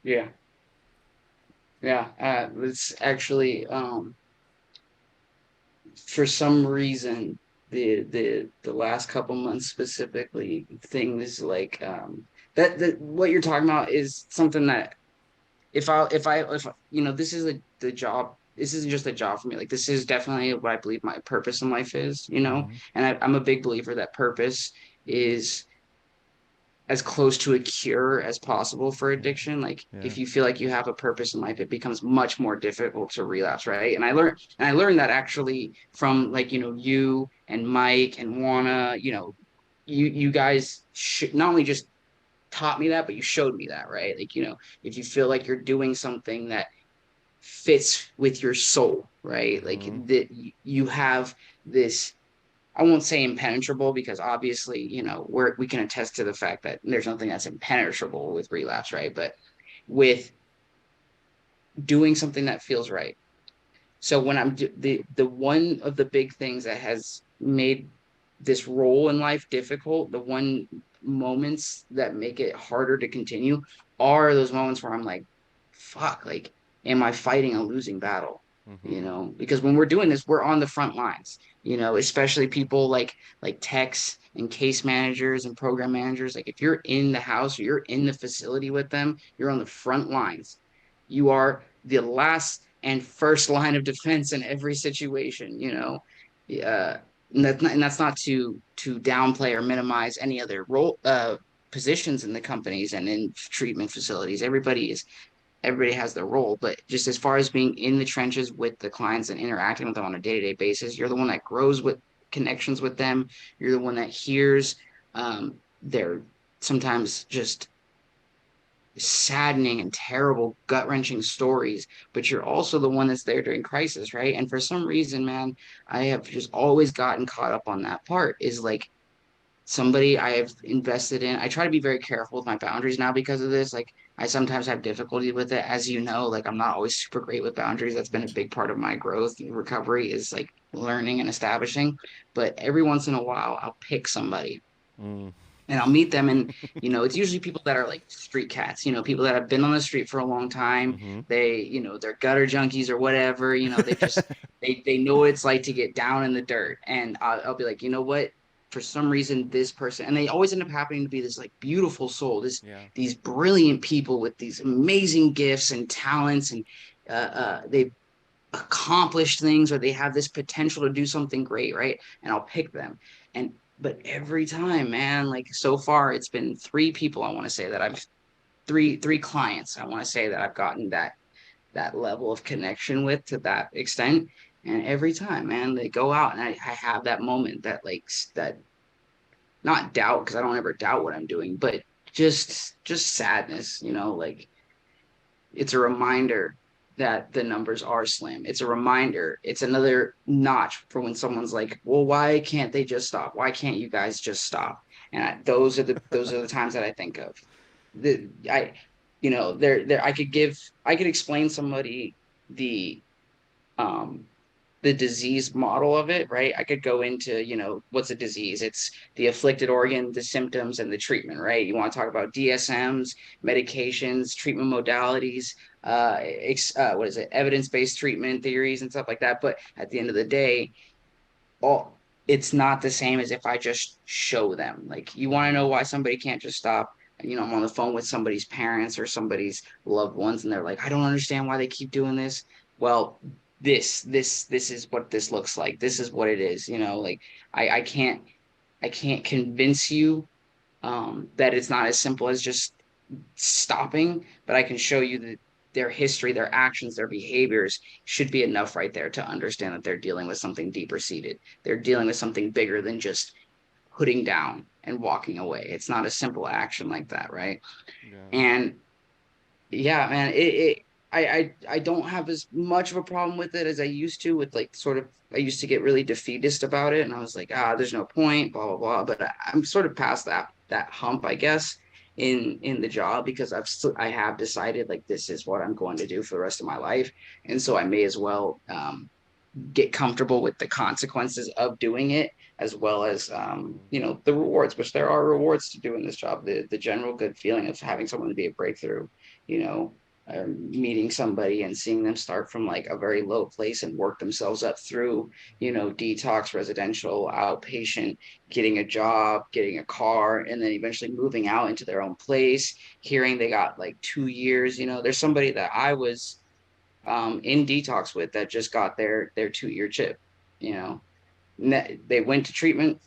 Yeah. Yeah. It's actually, for some reason, the last couple months specifically, things like that what you're talking about is something that if this is the job. This isn't just a job for me. Like, this is definitely what I believe my purpose in life is, Mm-hmm. and I'm a big believer that purpose is as close to a cure as possible for Yeah. addiction. Like, Yeah. if you feel like you have a purpose in life, it becomes much more difficult to relapse, right? And I learned that actually from, like, you and Mike and Juana. You guys should not only just taught me that, but you showed me that, right? Like, if you feel like you're doing something that fits with your soul, right? Like, Mm-hmm. that you have this, I won't say impenetrable, because obviously, we can attest to the fact that there's nothing that's impenetrable with relapse, right? But with doing something that feels right. So when the one of the big things that has made this role in life difficult, the one moments that make it harder to continue are those moments where I'm like, fuck, like, am I fighting a losing battle? Mm-hmm. Because when we're doing this, we're on the front lines, especially people like techs and case managers and program managers. Like, if you're in the house or you're in the facility with them, you're on the front lines. You are the last and first line of defense in every situation, and that's not to downplay or minimize any other role positions in the companies and in treatment facilities. Everybody has their role, but just as far as being in the trenches with the clients and interacting with them on a day-to-day basis, you're the one that grows with connections with them. You're the one that hears their sometimes just saddening and terrible, gut-wrenching stories, but you're also the one that's there during crisis, right? And for some reason, man, I have just always gotten caught up on that part, is like, somebody I have invested in. I try to be very careful with my boundaries now because of this. Like, I sometimes have difficulty with it. As you know, like, I'm not always super great with boundaries. That's been a big part of my growth and recovery, is like learning and establishing. But every once in a while, I'll pick somebody Mm. and I'll meet them. And, it's usually people that are like street cats, people that have been on the street for a long time. Mm-hmm. They're gutter junkies or whatever. They know what it's like to get down in the dirt. And I'll be like, you know what? For some reason, this person, and they always end up happening to be this like beautiful soul, Yeah. these brilliant people with these amazing gifts and talents, and they've accomplished things, or they have this potential to do something great, right? And I'll pick them. And but every time, man, like, so far it's been three people, I want to say, that I've three clients, I want to say, that I've gotten that level of connection with, to that extent. And every time, man, they go out and I have that moment, that like that, not doubt, because I don't ever doubt what I'm doing, but just sadness, like, it's a reminder that the numbers are slim. It's a reminder. It's another notch for when someone's like, "Well, why can't they just stop? Why can't you guys just stop?" And those are the times that I think of. The I, there I could explain somebody the um the disease model of it, right? I could go into, what's a disease? It's the afflicted organ, the symptoms, and the treatment, right? You want to talk about DSMs, medications, treatment modalities, what is it? Evidence-based treatment theories and stuff like that. But at the end of the day, all it's not the same as if I just show them. Like, you want to Mm-hmm. know why somebody can't just stop. I'm on the phone with somebody's parents or somebody's loved ones, and they're like, I don't understand why they keep doing this. Well, this is what this looks like. This is what it is. Like I can't convince you that it's not as simple as just stopping, but I can show you that their history, their actions, their behaviors should be enough right there to understand that they're dealing with something deeper seated. They're dealing with something bigger than just putting down and walking away. It's not a simple action like that, right? Yeah. And yeah, man, I don't have as much of a problem with it as I used to with like sort of I used to get really defeatist about it and I was like, there's no point, blah blah blah. But I'm sort of past that hump, I guess, in the job because I have decided like this is what I'm going to do for the rest of my life. And so I may as well get comfortable with the consequences of doing it as well as Mm. the rewards, which there are rewards to doing this job, the general good feeling of having someone to be a breakthrough, you know meeting somebody and seeing them start from like a very low place and work themselves up through detox, residential, outpatient, getting a job, getting a car, and then eventually moving out into their own place, hearing they got like 2 years. There's somebody that I was in detox with that just got their 2 year chip. You know, they went to treatment,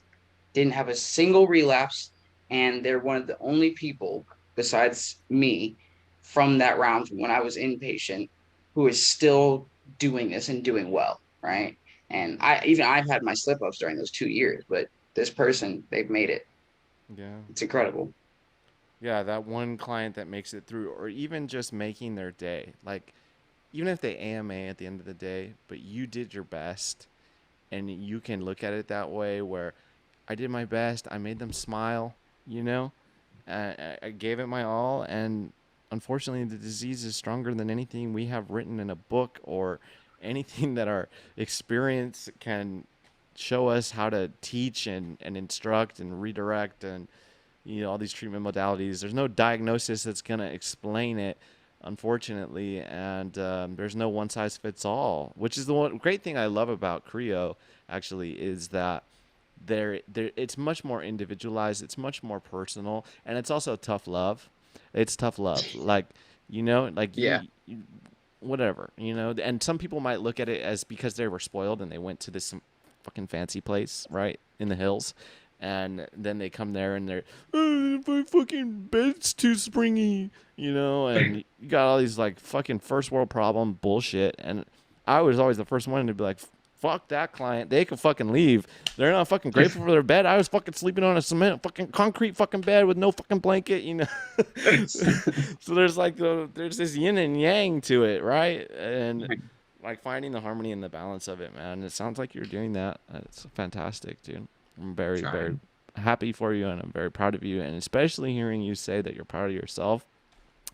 didn't have a single relapse, and they're one of the only people besides me from that round when I was inpatient who is still doing this and doing well, right? And I've had my slip ups during those 2 years, but this person, they've made it. Yeah. It's incredible. Yeah, that one client that makes it through, or even just making their day. Like, even if they AMA at the end of the day, but you did your best, and you can look at it that way where I did my best, I made them smile, you know? I gave it my all, and unfortunately, the disease is stronger than anything we have written in a book or anything that our experience can show us how to teach and instruct and redirect and all these treatment modalities. There's no diagnosis that's gonna explain it, unfortunately, and there's no one size fits all. Which is the one great thing I love about Creo, actually, is that there it's much more individualized, it's much more personal, and it's also tough love. It's tough love, like like Yeah. you whatever, and some people might look at it as because they were spoiled and they went to this fucking fancy place right in the hills, and then they come there and they're, my fucking bed's too springy, and you got all these like fucking first world problem bullshit. And I was always the first one to be like, fuck that client, they can fucking leave. They're not fucking grateful for their bed. I was fucking sleeping on a cement fucking concrete fucking bed with no fucking blanket. So there's like there's this yin and yang to it, right? And like finding the harmony and the balance of it, man. It sounds like you're doing that. It's fantastic, dude. I'm very, very Trying. happy for you, and I'm very proud of you, and especially hearing you say that you're proud of yourself,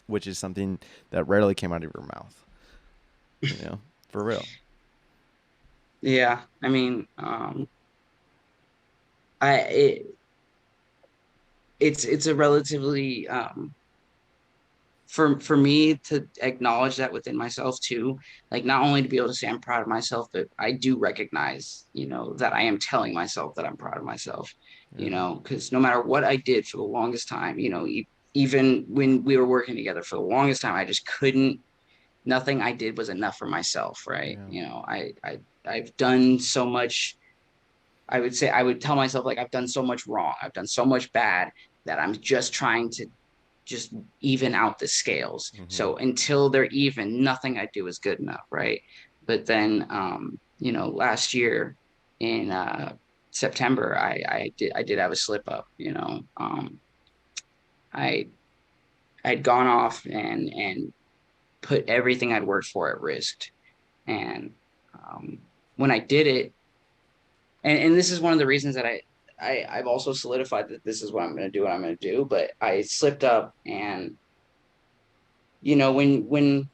which is something that rarely came out of your mouth. For real. Yeah. I mean, I it, it's a relatively for me to acknowledge that within myself too, like not only to be able to say I'm proud of myself, but I do recognize that I am telling myself that I'm proud of myself, Yeah. because no matter what I did for the longest time, even when we were working together for the longest time, I just couldn't, nothing I did was enough for myself, right? Yeah. I've done so much. I would say I would tell myself like I've done so much wrong, I've done so much bad that I'm just trying to just even out the scales. Mm-hmm. So until they're even, nothing I do is good enough, right? But then, last year in September, I did have a slip up. I I'd gone off and put everything I'd worked for at risk, and when I did it, and this is one of the reasons that I've also solidified that this is what I'm going to do, what I'm going to do. But I slipped up, and when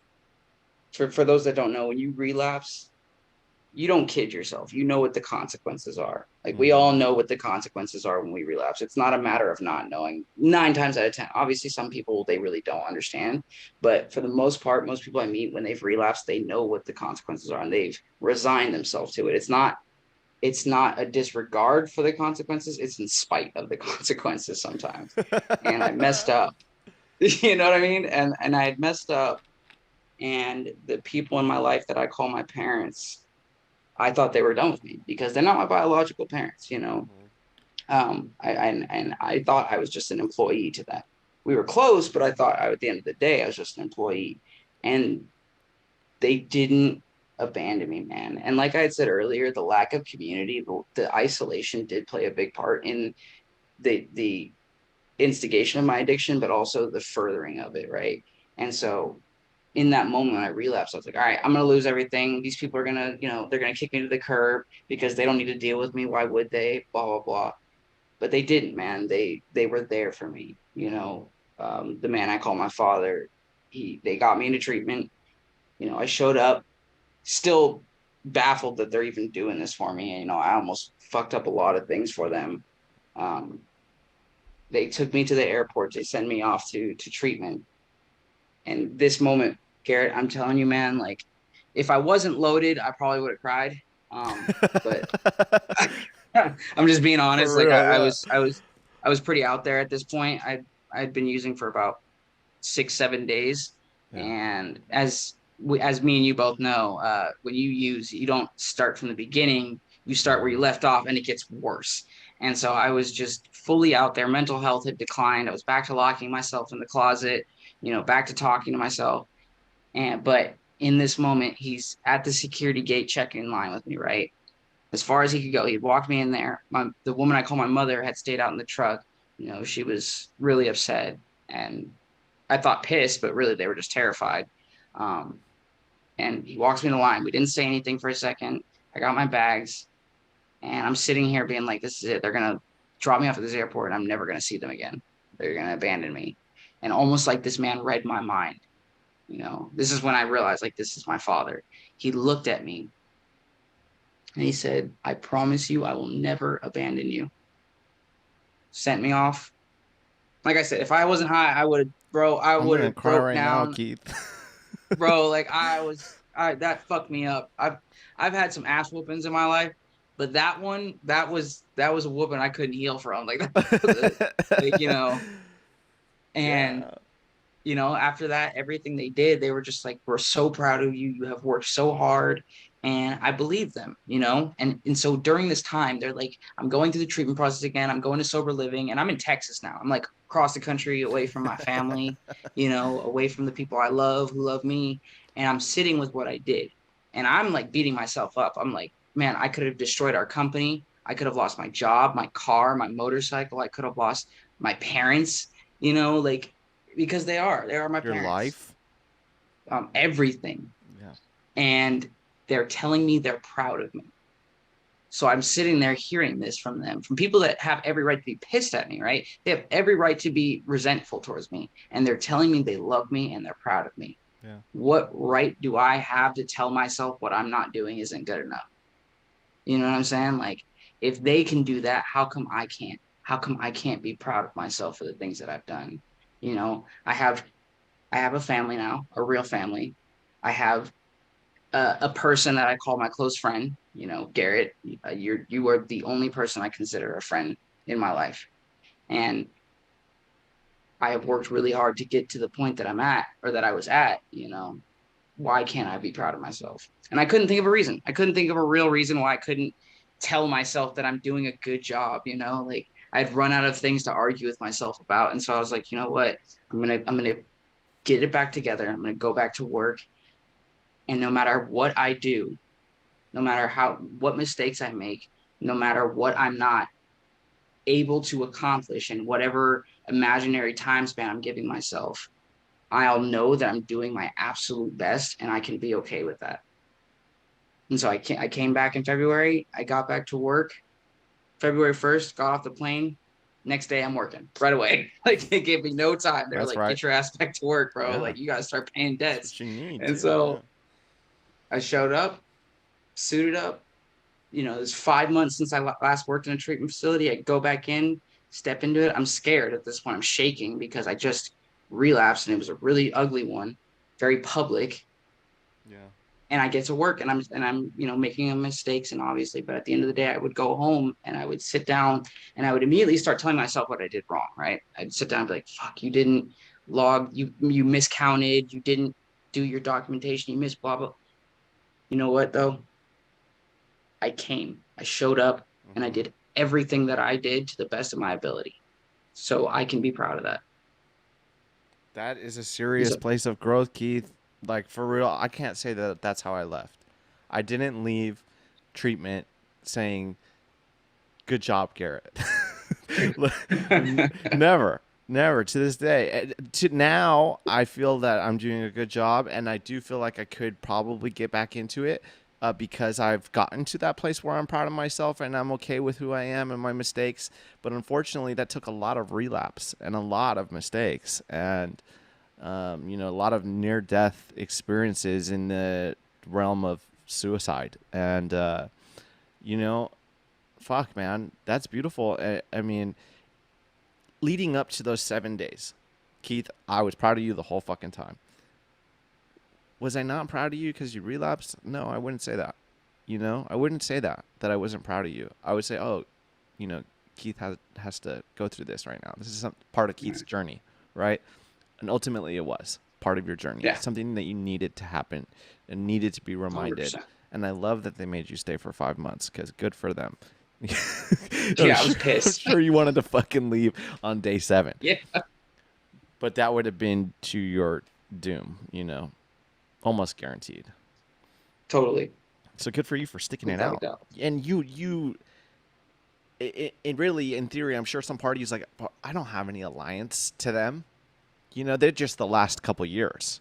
for those that don't know, when you relapse, you don't kid yourself. You know what the consequences are. Like we Mm-hmm. all know what the consequences are when we relapse. It's not a matter of not knowing. 9 times out of 10, obviously, some people they really don't understand, but for the most part, most people I meet when they've relapsed, they know what the consequences are and they've resigned themselves to it. It's not a disregard for the consequences. It's in spite of the consequences sometimes. And I messed up. You know what I mean? And I had messed up And the people in my life that I call my parents, I thought they were done with me because they're not my biological parents, you know. Mhm. And I thought I was just an employee to them. We were close, but I thought at the end of the day I was just an employee, and they didn't abandon me, man. And like I had said earlier, the lack of community, the isolation did play a big part in the instigation of my addiction, but also the furthering of it, right? And so in that moment when I relapsed, I was like, all right, I'm gonna lose everything. These people are gonna, they're gonna kick me to the curb because they don't need to deal with me. Why would they? Blah blah blah. But they didn't, man. They were there for me. The man I call my father, they got me into treatment. I showed up, still baffled that they're even doing this for me. And, I almost fucked up a lot of things for them. Um, they took me to the airport. They sent me off to treatment. And this moment, Garrett, I'm telling you, man, like if I wasn't loaded, I probably would have cried. But I'm just being honest. For Like real, I yeah. was, I was, I was pretty out there at this point. I'd been using for about 6, 7 days, Yeah. and as me and you both know, when you use, you don't start from the beginning. You start where you Mhm. left off, and it gets worse. And so I was just fully out there. Mental health had declined. I was back to locking myself in the closet. Back to talking to myself. But in this moment, he's at the security gate checking in line with me, right? As far as he could go. He'd walked me in there. The woman I call my mother had stayed out in the truck. She was really upset, and I thought pissed, but really they were just terrified. Um, and he walks me in the line. We didn't say anything for a second. I got my bags, and I'm sitting here being like, this is it. They're gonna drop me off at this airport, and I'm never gonna see them again. They're gonna abandon me. And almost like this man read my mind. This is when I realized, like, this is my father. He looked at me and he said, I promise you, I will never abandon you. Sent me off. Like I said, if I wasn't high, I I'm would gonna have cry broke right now, down, Keith. bro. Like that fucked me up. I've had some ass whoopings in my life, but that was a whooping I couldn't heal from. Like like, and Yeah. after that, everything they did, they were just like, we're so proud of you. You have worked so hard. And I believe them, and so during this time, they're like, I'm going through the treatment process again. I'm going to sober living, and I'm in Texas now. I'm like across the country, away from my family, away from the people I love who love me. And I'm sitting with what I did. And I'm like beating myself up. I'm like, man, I could have destroyed our company. I could have lost my job, my car, my motorcycle. I could have lost my parents, like because they are my Your parents, life. everything. Yeah. And they're telling me they're proud of me. So I'm sitting there hearing this from them, from people that have every right to be pissed at me, right? They have every right to be resentful towards me. And they're telling me they love me and they're proud of me. Yeah. What right do I have to tell myself what I'm not doing isn't good enough? You know what I'm saying? Like, if they can do that, how come I can't? How come I can't be proud of myself for the things that I've done? I have a family now, a real family. I have a person that I call my close friend. Garrett, you are the only person I consider a friend in my life, and I have worked really hard to get to the point that I'm at, or that I was at. Why can't I be proud of myself? And I couldn't think of a reason. I couldn't think of a real reason why I couldn't tell myself that I'm doing a good job. Like I'd run out of things to argue with myself about, and so I was like, you know what? I'm gonna get it back together. I'm gonna go back to work, and no matter what I do, no matter what mistakes I make, no matter what I'm not able to accomplish in whatever imaginary time span I'm giving myself, I'll know that I'm doing my absolute best and I can be okay with that. And so I came back in February. I got back to work February 1st, got off the plane. Next day I'm working right away. Like they gave me no time. They're That's like, right. get your ass back to work, bro. Yeah. Like you got to start paying That's debts. what you need And too. Yeah. so I showed up, suited up. It's 5 months since I last worked in a treatment facility. I go back in, step into it. I'm scared at this point. I'm shaking because I just relapsed and it was a really ugly one, very public. Yeah. And I get to work and I'm making mistakes, and obviously, but at the end of the day, I would go home and I would sit down and I would immediately start telling myself what I did wrong, right? I'd sit down and be like, fuck, you didn't log, you miscounted, you didn't do your documentation, you missed blah blah. You know what though? I came, I showed up, and I Mm-hmm. did everything that I did to the best of my ability. So I can be proud of that. That is a He's serious a place of growth, Keith. Like, for real, I can't say that that's how I left. I didn't leave treatment saying, "Good job, Garrett." Never, never to this day. To now, I feel that I'm doing a good job, and I do feel like I could probably get back into it because I've gotten to that place where I'm proud of myself and I'm okay with who I am and my mistakes. But unfortunately, that took a lot of relapse and a lot of mistakes, and a lot of near-death experiences in the realm of suicide, and you know fuck, man, that's beautiful. I mean, leading up to those 7 days, Keith, I was proud of you the whole fucking time. Was I not proud of you because you relapsed? No, I wouldn't say that. I wouldn't say that I wasn't proud of you. I would say, oh, you know, Keith has to go through this right now. This is some part of Keith's journey, right? And ultimately, it was part of your journey, yeah, something that you needed to happen and needed to be reminded. 100%. And I love that they made you stay for 5 months because good for them. I'm Yeah, I was sure, I'm pissed. sure you wanted to fucking leave on day 7, Yeah, but that would have been to your doom, almost guaranteed. totally, So good for you for sticking it without a out. doubt. And it really, in theory, I'm sure some parties like, I don't have any alliance to them. They're just the last couple years.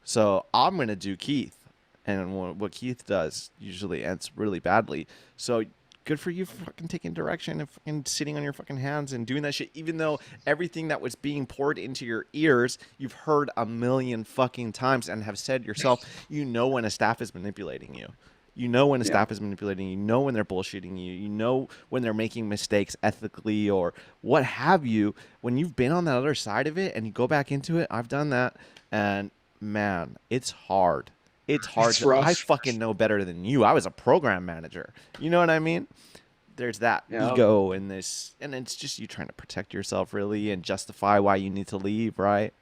So I'm gonna do Keith, and what Keith does usually ends really badly. So good for you for fucking taking direction and fucking sitting on your fucking hands and doing that shit. Even though everything that was being poured into your ears, you've heard a million fucking times and have said yourself, when a staff is manipulating you. You know when a Yeah, staff is manipulating you. You know when they're bullshitting you. You know when they're making mistakes ethically or what have you. When you've been on the other side of it and you go back into it, I've done that. And man, it's hard. It's hard it's to. I rough. fucking know better than you. I was a program manager. You know what I mean? There's that Yeah, ego in this, and it's just you trying to protect yourself really and justify why you need to leave, right?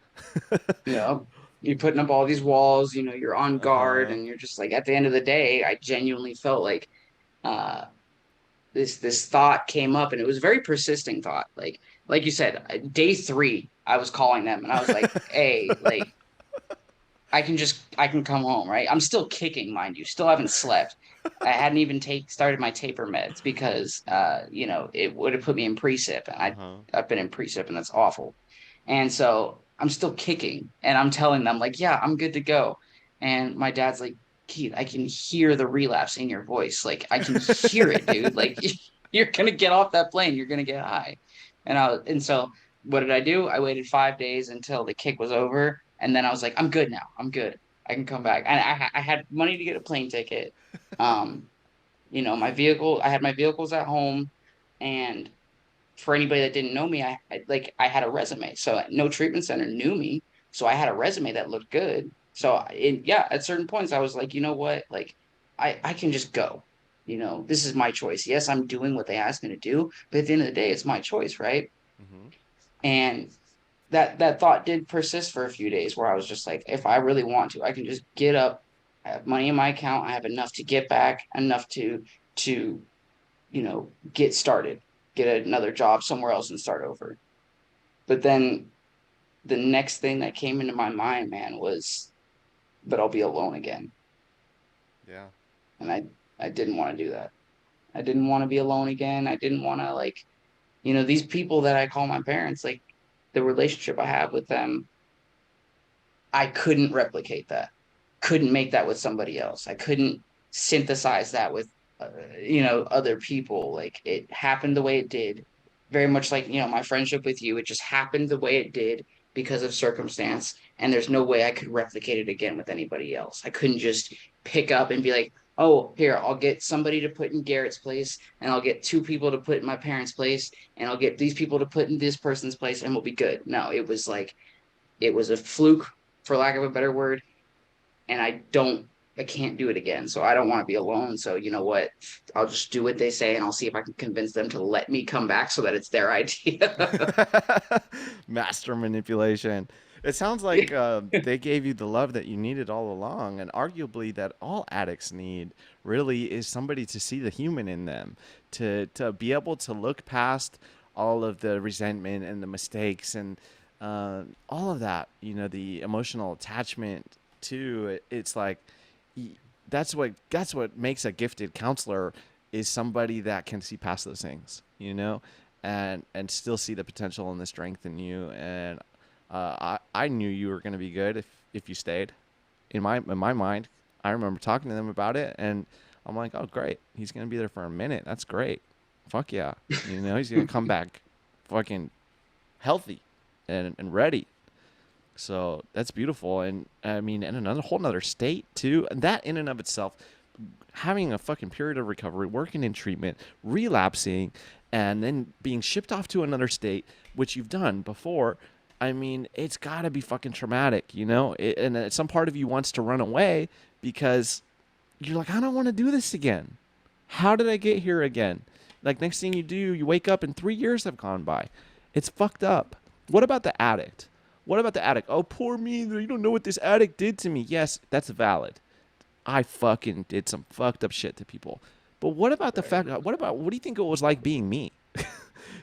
yeah. You're putting up all these walls, you're on Uh guard, huh. and you're just like, at the end of the day, I genuinely felt like uh this thought came up, and it was a very persisting thought. Like you said, day 3, I was calling them, and I was like, hey, like I can come home, right? I'm still kicking, mind you, still haven't slept. I hadn't even started my taper meds because it would have put me in precip, and Uh huh. I've been in precip, and that's awful. And so I'm still kicking, and I'm telling them like, yeah, I'm good to go. And my dad's like, Keith, I can hear the relapse in your voice. Like I can hear it, dude. Like you're gonna get off that plane, you're gonna get high. And so what did I do? I waited 5 days until the kick was over, and then I was like, I'm good now. I'm good. I can come back. And I had money to get a plane ticket. Um, my vehicle. I had my vehicles at home, and for anybody that didn't know me, I had a resume. So no treatment center knew me. So I had a resume that looked good. So yeah, at certain points I was like, you know what? Like I can just go. This is my choice. Yes, I'm doing what they asked me to do, but at the end of the day, it's my choice, right? Mm-hmm. And that thought did persist for a few days where I was just like, if I really want to, I can just get up. I have money in my account. I have enough to get back, enough to get started, get another job somewhere else and start over. But then the next thing that came into my mind, man, was, but I'll be alone again. Yeah. And I didn't want to do that. I didn't want to be alone again. I didn't want to these people that I call my parents, like the relationship I have with them, I couldn't replicate that. Couldn't make that with somebody else. I couldn't synthesize that with other people. Like it happened the way it did. Very much like, my friendship with you, it just happened the way it did because of circumstance, and there's no way I could replicate it again with anybody else. I couldn't just pick up and be like, "Oh, here, I'll get somebody to put in Garrett's place, and I'll get 2 people to put in my parents' place, and I'll get these people to put in this person's place, and we'll be good." No, it was like it was a fluke, for lack of a better word, and I can't do it again. So I don't want to be alone. So you know what? I'll just do what they say, and I'll see if I can convince them to let me come back so that it's their idea. Master manipulation. It sounds like they gave you the love that you needed all along, and arguably that all addicts need really is somebody to see the human in them, to be able to look past all of the resentment and the mistakes and all of that. You know, the emotional attachment to it. It's like that's what makes a gifted counselor is somebody that can see past those things. You know, and still see the potential and the strength in you. And I knew you were going to be good if you stayed. In my mind, I remember talking to them about it, and I'm like, oh great, he's going to be there for a minute. That's great. Fuck yeah, you know he's going to come back, fucking healthy, and ready. So that's beautiful, and I mean, in another whole nother state too, and that in and of itself, having a fucking period of recovery, working in treatment, relapsing, and then being shipped off to another state, which you've done before. I mean, it's got to be fucking traumatic, you know? And some part of you wants to run away because you're like, I don't want to do this again. How did I get here again? Like, next thing you do, you wake up and 3 years have gone by. It's fucked up. What about the addict? What about the addict? Oh, poor me. You don't know what this addict did to me. Yes, that's valid. I fucking did some fucked up shit to people. But what about the Right. fact? What do you think it was like being me?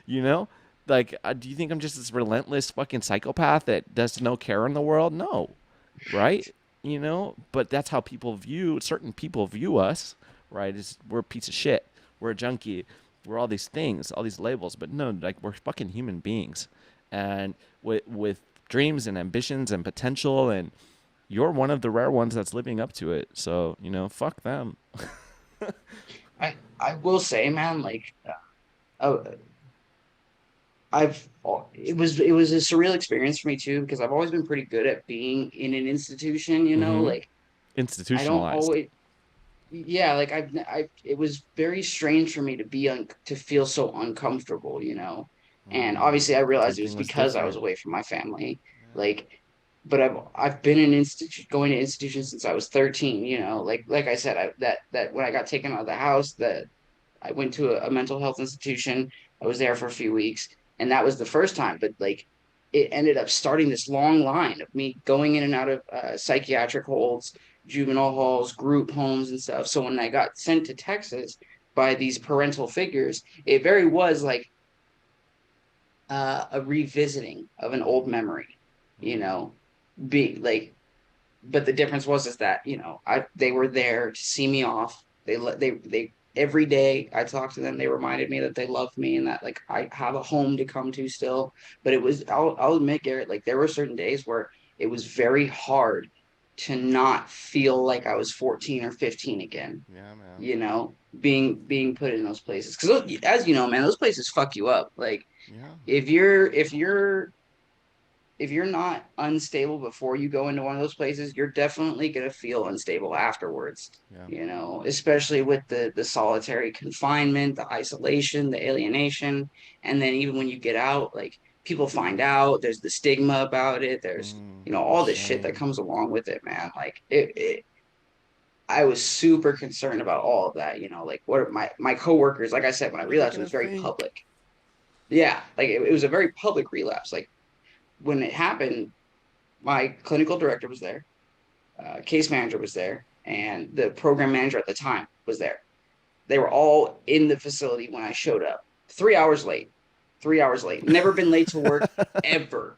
You know, like, do you think I'm just this relentless fucking psychopath that does no care in the world? No, right? You know, but that's how certain people view us, right? Is we're a piece of shit, we're a junkie, we're all these things, all these labels. But no, like we're fucking human beings, and with dreams and ambitions and potential, and you're one of the rare ones that's living up to it. So you know, fuck them. I will say, man, like uh, I've it was a surreal experience for me too because I've always been pretty good at being in an institution, Mm-hmm. like I don't Institutionalized. always yeah, like I it was very strange for me to to feel so uncomfortable, and obviously I realized it was Everything was because I was different. away from my family, Yeah. like but I've been in institution going to institutions since I was 13, like I said, that when I got taken out of the house, that I went to a mental health institution. I was there for a few weeks, and that was the first time. But like, it ended up starting this long line of me going in and out of psychiatric holds, juvenile halls, group homes, and stuff. So when I got sent to Texas by these parental figures, it very was like a revisiting of an old memory. You Mm-hmm. know, be like but the difference was is that I they were there to see me off. They every day I talked to them. They reminded me that they loved me and that like I have a home to come to still. But I'll admit, Garrett, like there were certain days where it was very hard to not feel like I was 14 or 15 again. Yeah, man. Being put in those places because as you know, man, those places fuck you up. Like Yeah. if you're not unstable before you go into one of those places, you're definitely going to feel unstable afterwards. Yeah. Especially with the solitary confinement, the isolation, the alienation, and then even when you get out, like people find out, there's the stigma about it. There's The all this shit that shame. comes along with it, man. Like I was super concerned about all of that. Like what are my coworkers? Like I said, when I What are they realized it gonna was very think? public. Yeah, like it was a very public relapse. Like when it happened, my clinical director was there, case manager was there, and the program manager at the time was there. They were all in the facility when I showed up. 3 hours late. 3 hours late. Never been late to work ever.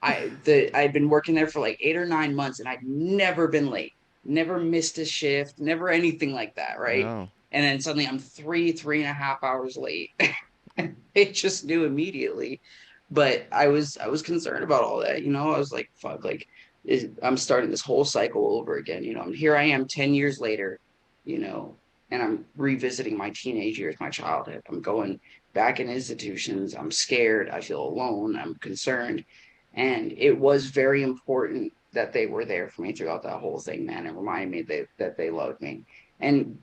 I'd been working there for like 8 or 9 months, and I'd never been late. Never missed a shift. Never anything like that. Right. No. And then suddenly I'm 3.5 hours late. It just knew immediately. But I was concerned about all that. I was like, fuck, like I'm starting this whole cycle over again. And here I am 10 years later, you know, and I'm revisiting my teenage years, my childhood. I'm going back in institutions. I'm scared. I feel alone. I'm concerned. And it was very important that they were there for me throughout that whole thing, man, and reminded me that they loved me. And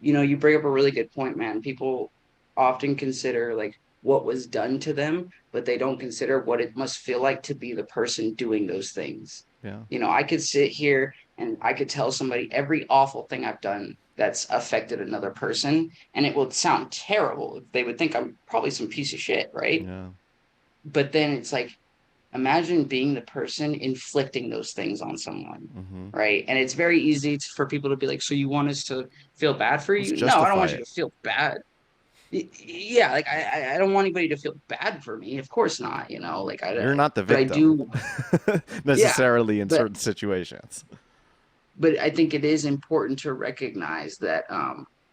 you bring up a really good point, man. People often consider like what was done to them, but they don't consider what it must feel like to be the person doing those things. Yeah. I could sit here and I could tell somebody every awful thing I've done that's affected another person, and it would sound terrible. They would think I'm probably some piece of shit, right? Yeah. But then it's like imagine being the person inflicting those things on someone, Mm-hmm. right? And it's very easy for people to be like, so you want us to feel bad for Let's you? No, I don't justify want you it. to feel bad. Yeah, like I don't want anybody to feel bad for me. Of course not, like You're not the but I victim do, yeah. necessarily in But certain situations. I think it is important to recognize that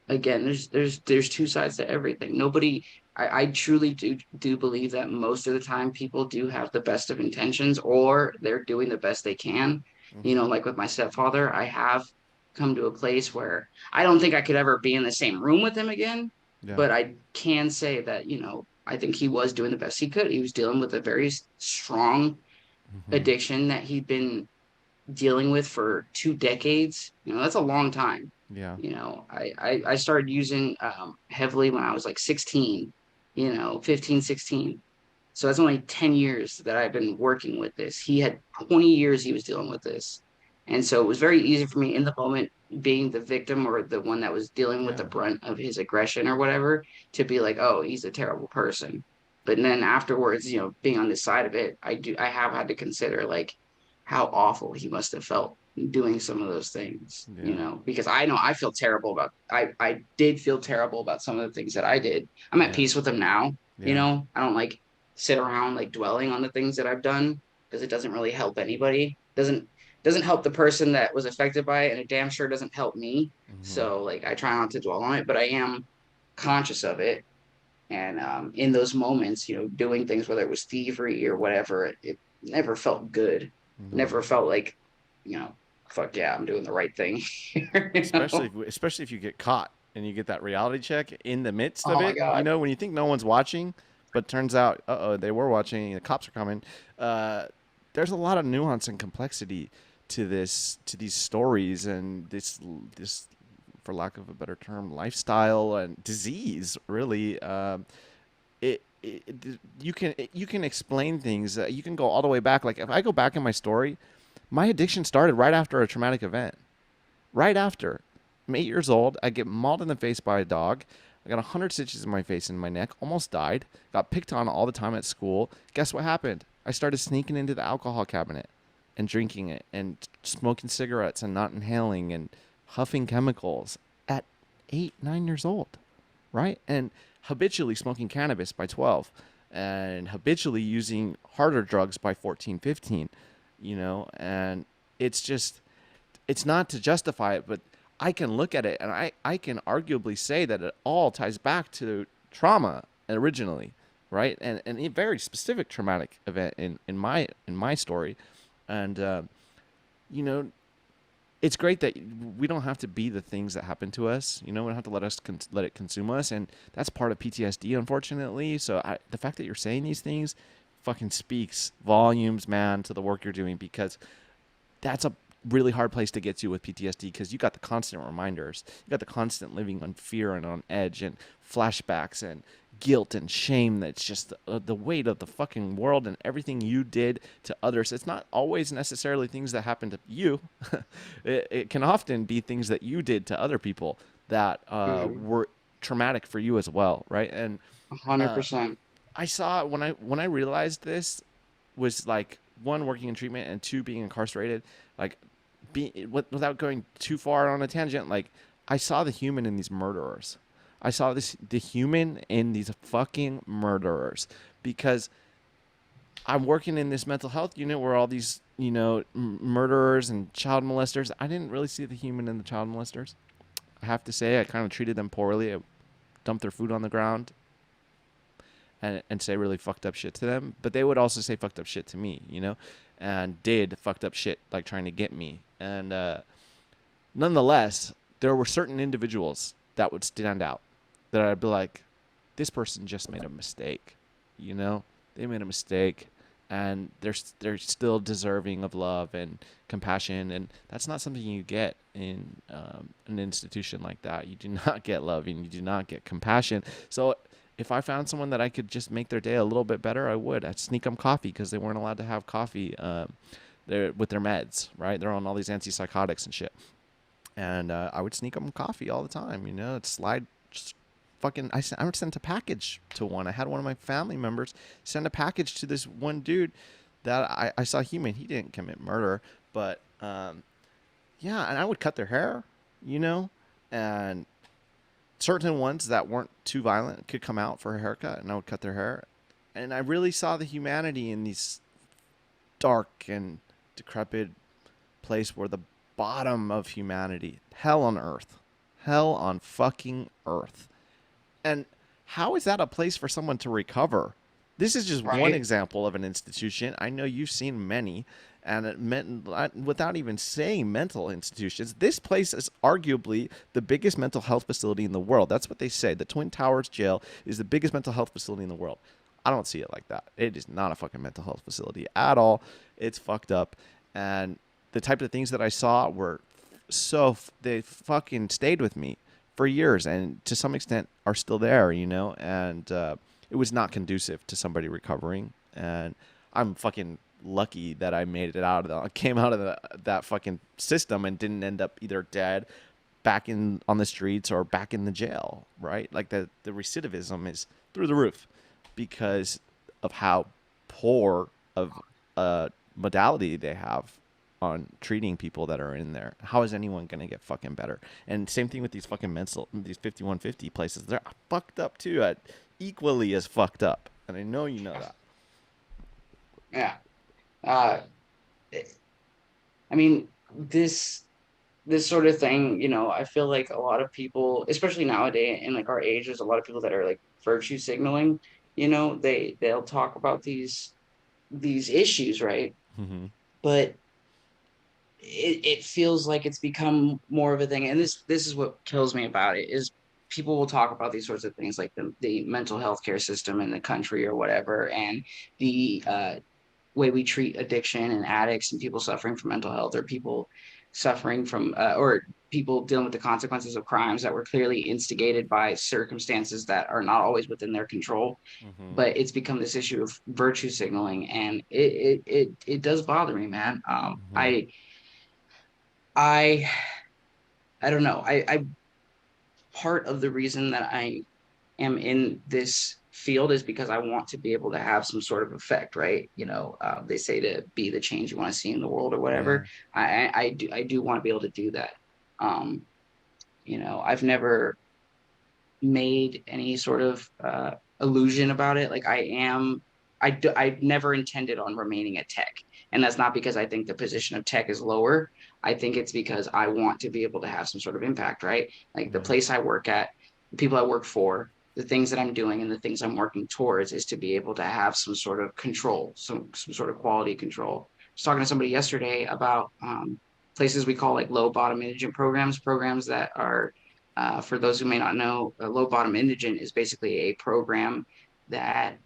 again, there's two sides to everything. Nobody I truly do believe that most of the time people do have the best of intentions or they're doing the best they can. Mm-hmm. Like with my stepfather, I have come to a place where I don't think I could ever be in the same room with him again, Yeah. but I can say that, I think he was doing the best he could. He was dealing with a very strong Mm-hmm. addiction that he'd been dealing with for 2 decades. That's a long time. Yeah. I started using heavily when I was like 16, 15, 16. So that's only 10 years that I've been working with this. He had 20 years he was dealing with this. And so it was very easy for me in the moment, being the victim or the one that was dealing with the Yeah. brunt of his aggression or whatever, to be like, oh, he's a terrible person. But then afterwards, being on this side of it, I have had to consider like how awful he must have felt doing some of those things, Yeah. because I know I did feel terrible about some of the things that I did. I'm at Yeah. peace with them now. Yeah. I don't like sit around like dwelling on the things that I've done because it doesn't really help anybody. Doesn't help the person that was affected by it, and it damn sure doesn't help me. Mm-hmm. So like I try not to dwell on it, but I am conscious of it. And in those moments, doing things, whether it was thievery or whatever, it never felt good. No. Never felt like, you know, fuck yeah, I'm doing the right thing. you know? Especially if you get caught and you get that reality check in the midst of Oh my it. God. When you think no one's watching, but turns out, they were watching. The cops are coming. Uh, there's a lot of nuance and complexity to these stories and this, for lack of a better term, lifestyle and disease. Really, you can explain things. You can go all the way back. Like if I go back in my story, my addiction started right after a traumatic event. Right after. I'm 8 years old. I get mauled in the face by a dog. I got 100 stitches in my face and my neck. Almost died. Got picked on all the time at school. Guess what happened? I started sneaking into the alcohol cabinet and drinking it and smoking cigarettes and not inhaling and huffing chemicals at 8, 9 years old. Right? And habitually smoking cannabis by 12 and habitually using harder drugs by 14, 15, and it's just, it's not to justify it, but I can look at it and I can arguably say that it all ties back to trauma originally, right? And a very specific traumatic event in my story. And you know, it's great that we don't have to be the things that happen to us. We don't have to let it consume us, and that's part of PTSD, unfortunately. So the fact that you're saying these things fucking speaks volumes, man, to the work you're doing, because that's a really hard place to get to with PTSD, because you got the constant reminders, you got the constant living on fear and on edge and flashbacks and guilt and shame. That's just the weight of the fucking world and everything you did to others. It's not always necessarily things that happened to you. It can often be things that you did to other people that Mm, were traumatic for you as well, right? And uh, 100%. I saw when I realized this was like, one, working in treatment, and two, being incarcerated. Like, without going too far on a tangent, like, I saw the human in these murderers. I saw the human in these fucking murderers, because I'm working in this mental health unit where all these murderers and child molesters. I didn't really see the human in the child molesters. I have to say, I kind of treated them poorly. I dumped their food on the ground and say really fucked up shit to them. But they would also say fucked up shit to me, and did fucked up shit like trying to get me. And nonetheless, there were certain individuals that would stand out, that I'd be like, this person just made a mistake, they made a mistake, and they're still deserving of love and compassion, and that's not something you get in an institution like that. You do not get love, and you do not get compassion. So if I found someone that I could just make their day a little bit better, I would. I'd sneak them coffee, because they weren't allowed to have coffee. They're with their meds, right? They're on all these antipsychotics and shit. And I would sneak them coffee all the time. It's slide, just fucking. I would send a package to one. I had one of my family members send a package to this one dude that I saw human. He didn't commit murder, but yeah, and I would cut their hair, you know, and certain ones that weren't too violent could come out for a haircut, and I would cut their hair. And I really saw the humanity in these dark and decrepit place where the bottom of humanity, hell on earth, hell on fucking earth. And how is that a place for someone to recover? This is just one Right. example of an institution. I know you've seen many, and it meant, without even saying mental institutions, this place is arguably the biggest mental health facility in the world. That's what they say. The Twin Towers Jail is the biggest mental health facility in the world. I don't see it like that. It is not a fucking mental health facility at all. It's fucked up. And the type of things that I saw were they fucking stayed with me for years, and to some extent are still there, you know. And it was not conducive to somebody recovering. And I'm fucking lucky that I made it out of came out of that fucking system and didn't end up either dead, back in on the streets, or back in the jail. Right, like the recidivism is through the roof because of how poor of a modality they have on treating people that are in there. How is anyone gonna get fucking better? And same thing with these fucking these 5150 places. They're fucked up too, equally as fucked up. And I know you know that. Yeah. Uh, I mean, this sort of thing, I feel like a lot of people, especially nowadays in like our age, there's a lot of people that are like virtue signaling. They'll talk about these issues, right? Mm-hmm. But it feels like it's become more of a thing. And this is what kills me about it is people will talk about these sorts of things like the mental health care system in the country or whatever, and the way we treat addiction and addicts and people suffering from mental health, or people suffering from or people dealing with the consequences of crimes that were clearly instigated by circumstances that are not always within their control. Mm-hmm. But it's become this issue of virtue signaling, and it does bother me, man. Mm-hmm. I I don't know. I part of the reason that I am in this field is because I want to be able to have some sort of effect, right? They say to be the change you want to see in the world or Yeah. whatever. I do want to be able to do that. Um, I've never made any sort of illusion about it. Like I never intended on remaining a tech. And that's not because I think the position of tech is lower. I think it's because I want to be able to have some sort of impact, right? Like the Yeah. place I work at, the people I work for, the things that I'm doing and the things I'm working towards is to be able to have some sort of control, some sort of quality control. I was talking to somebody yesterday about places we call like low bottom indigent programs that are for those who may not know, low bottom indigent is basically a program that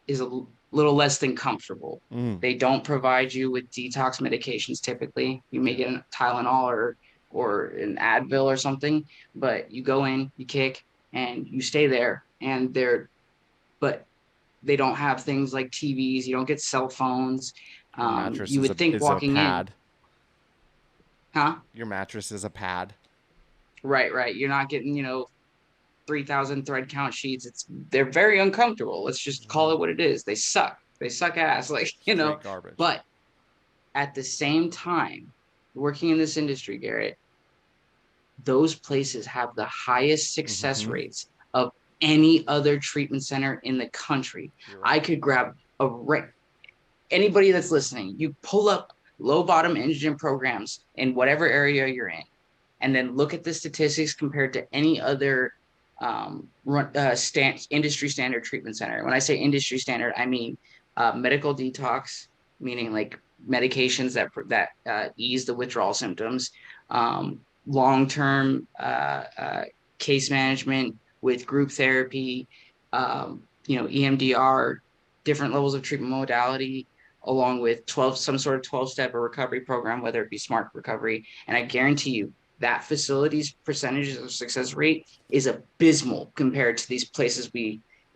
is a little less than comfortable. Mm. They don't provide you with detox medications typically. You may Yeah. get a Tylenol or an Advil or something, but you go in, you kick, and you stay there. But they don't have things like TVs. You don't get cell phones. Your mattress You would think is a walking in, pad. huh? Your mattress is a pad. Right, right. You're not getting, 3,000 thread count sheets. They're very uncomfortable. Let's just call Mm-hmm. it what it is. They suck. They suck ass. Like, Straight garbage. but at the same time, working in this industry, Garrett, those places have the highest success Mm-hmm. rates of any other treatment center in the country. You're I right. could grab anybody that's listening, you pull up low bottom indigent programs in whatever area you're in, and then look at the statistics compared to any other industry standard treatment center. When I say industry standard, I mean medical detox, meaning like medications that ease the withdrawal symptoms, long term case management with group therapy, EMDR, different levels of treatment modality, along with 12 some sort of 12-step or recovery program, whether it be smart recovery. And I guarantee you that facility's percentages of success rate is abysmal compared to these places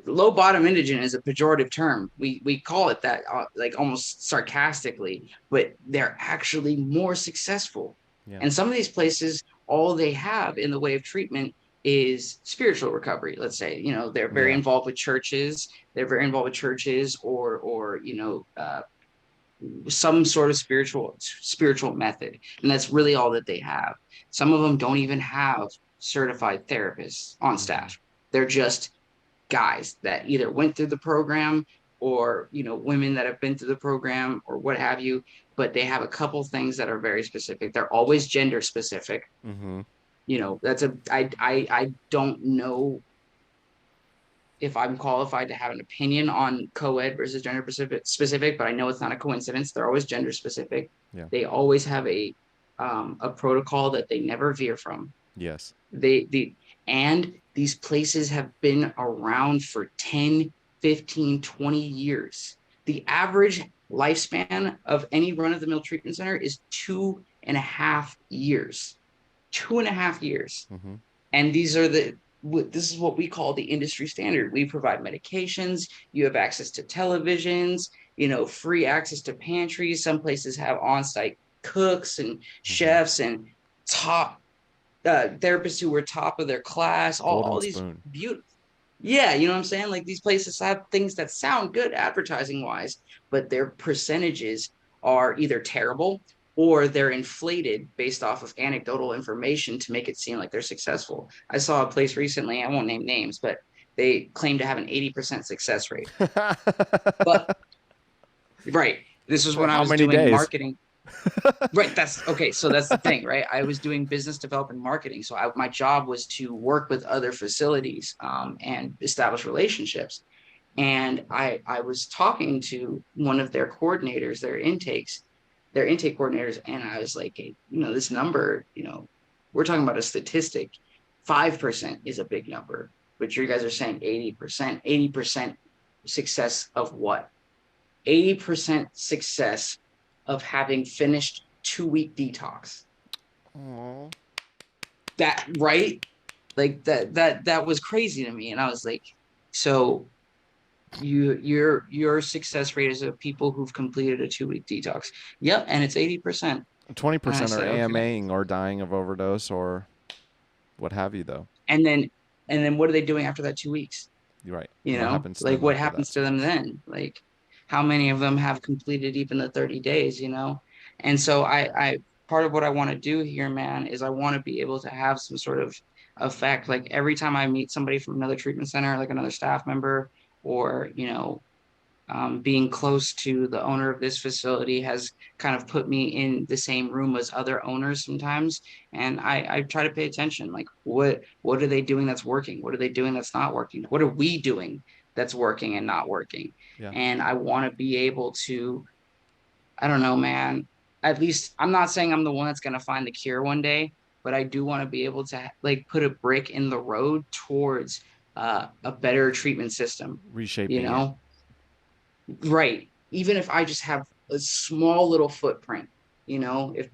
low bottom indigent is a pejorative term. We call it that like almost sarcastically, but they're actually more successful. Yeah. And some of these places, all they have in the way of treatment is spiritual recovery. Let's say, they're very Yeah. involved with churches. They're very involved with churches, or some sort of spiritual method, and that's really all that they have. Some of them don't even have certified therapists on Mm-hmm. staff. They're just guys that either went through the program, or women that have been through the program, or what have you, but they have a couple things that are very specific. They're always gender specific. Mm-hmm. That's a I don't know if I'm qualified to have an opinion on co-ed versus gender specific, but I know it's not a coincidence. They're always gender specific. Yeah. They always have a protocol that they never veer from. Yes. And these places have been around for 10, 15, 20 years. The average lifespan of any run-of-the-mill treatment center is 2.5 years. 2.5 years. Mm-hmm. And this is what we call the industry standard. We provide medications. You have access to televisions, free access to pantries. Some places have on-site cooks and Mm-hmm. chefs and top therapists who were top of their class. All Golden these spoon. beautiful. Yeah, you know what I'm saying? Like, these places have things that sound good advertising wise, but their percentages are either terrible or they're inflated based off of anecdotal information to make it seem like they're successful. I saw a place recently, I won't name names, but they claim to have an 80% success rate. But right, this was when I How was many doing days? marketing. Right. That's okay. So that's the thing, right? I was doing business development marketing. So my job was to work with other facilities, and establish relationships. And I was talking to one of their coordinators, their intake coordinators, and I was like, hey, this number, we're talking about a statistic. 5% is a big number, but you guys are saying 80%. 80% success of what? 80% success of having finished 2 week detox. Aww. That right? Like that was crazy to me. And I was like, so your success rate is of people who've completed a 2 week detox. Yep, and it's 80%. And I 20% are said, okay. AMAing or dying of overdose or what have you, though. And then what are they doing after that 2 weeks? You're right. What happens to Like, them what after that? happens to them then? Like, how many of them have completed even the 30 days? And so I part of what I want to do here, man, is I want to be able to have some sort of effect. Like, every time I meet somebody from another treatment center, like another staff member, or being close to the owner of this facility has kind of put me in the same room as other owners sometimes. And I try to pay attention. Like, what are they doing that's working? What are they doing that's not working? What are we doing that's working and not working? Yeah. And I want to be able to, I don't know, man. At least I'm not saying I'm the one that's going to find the cure one day, but I do want to be able to, like, put a brick in the road towards a better treatment system, you Reshaping it. know? Right. Even if I just have a small little footprint, if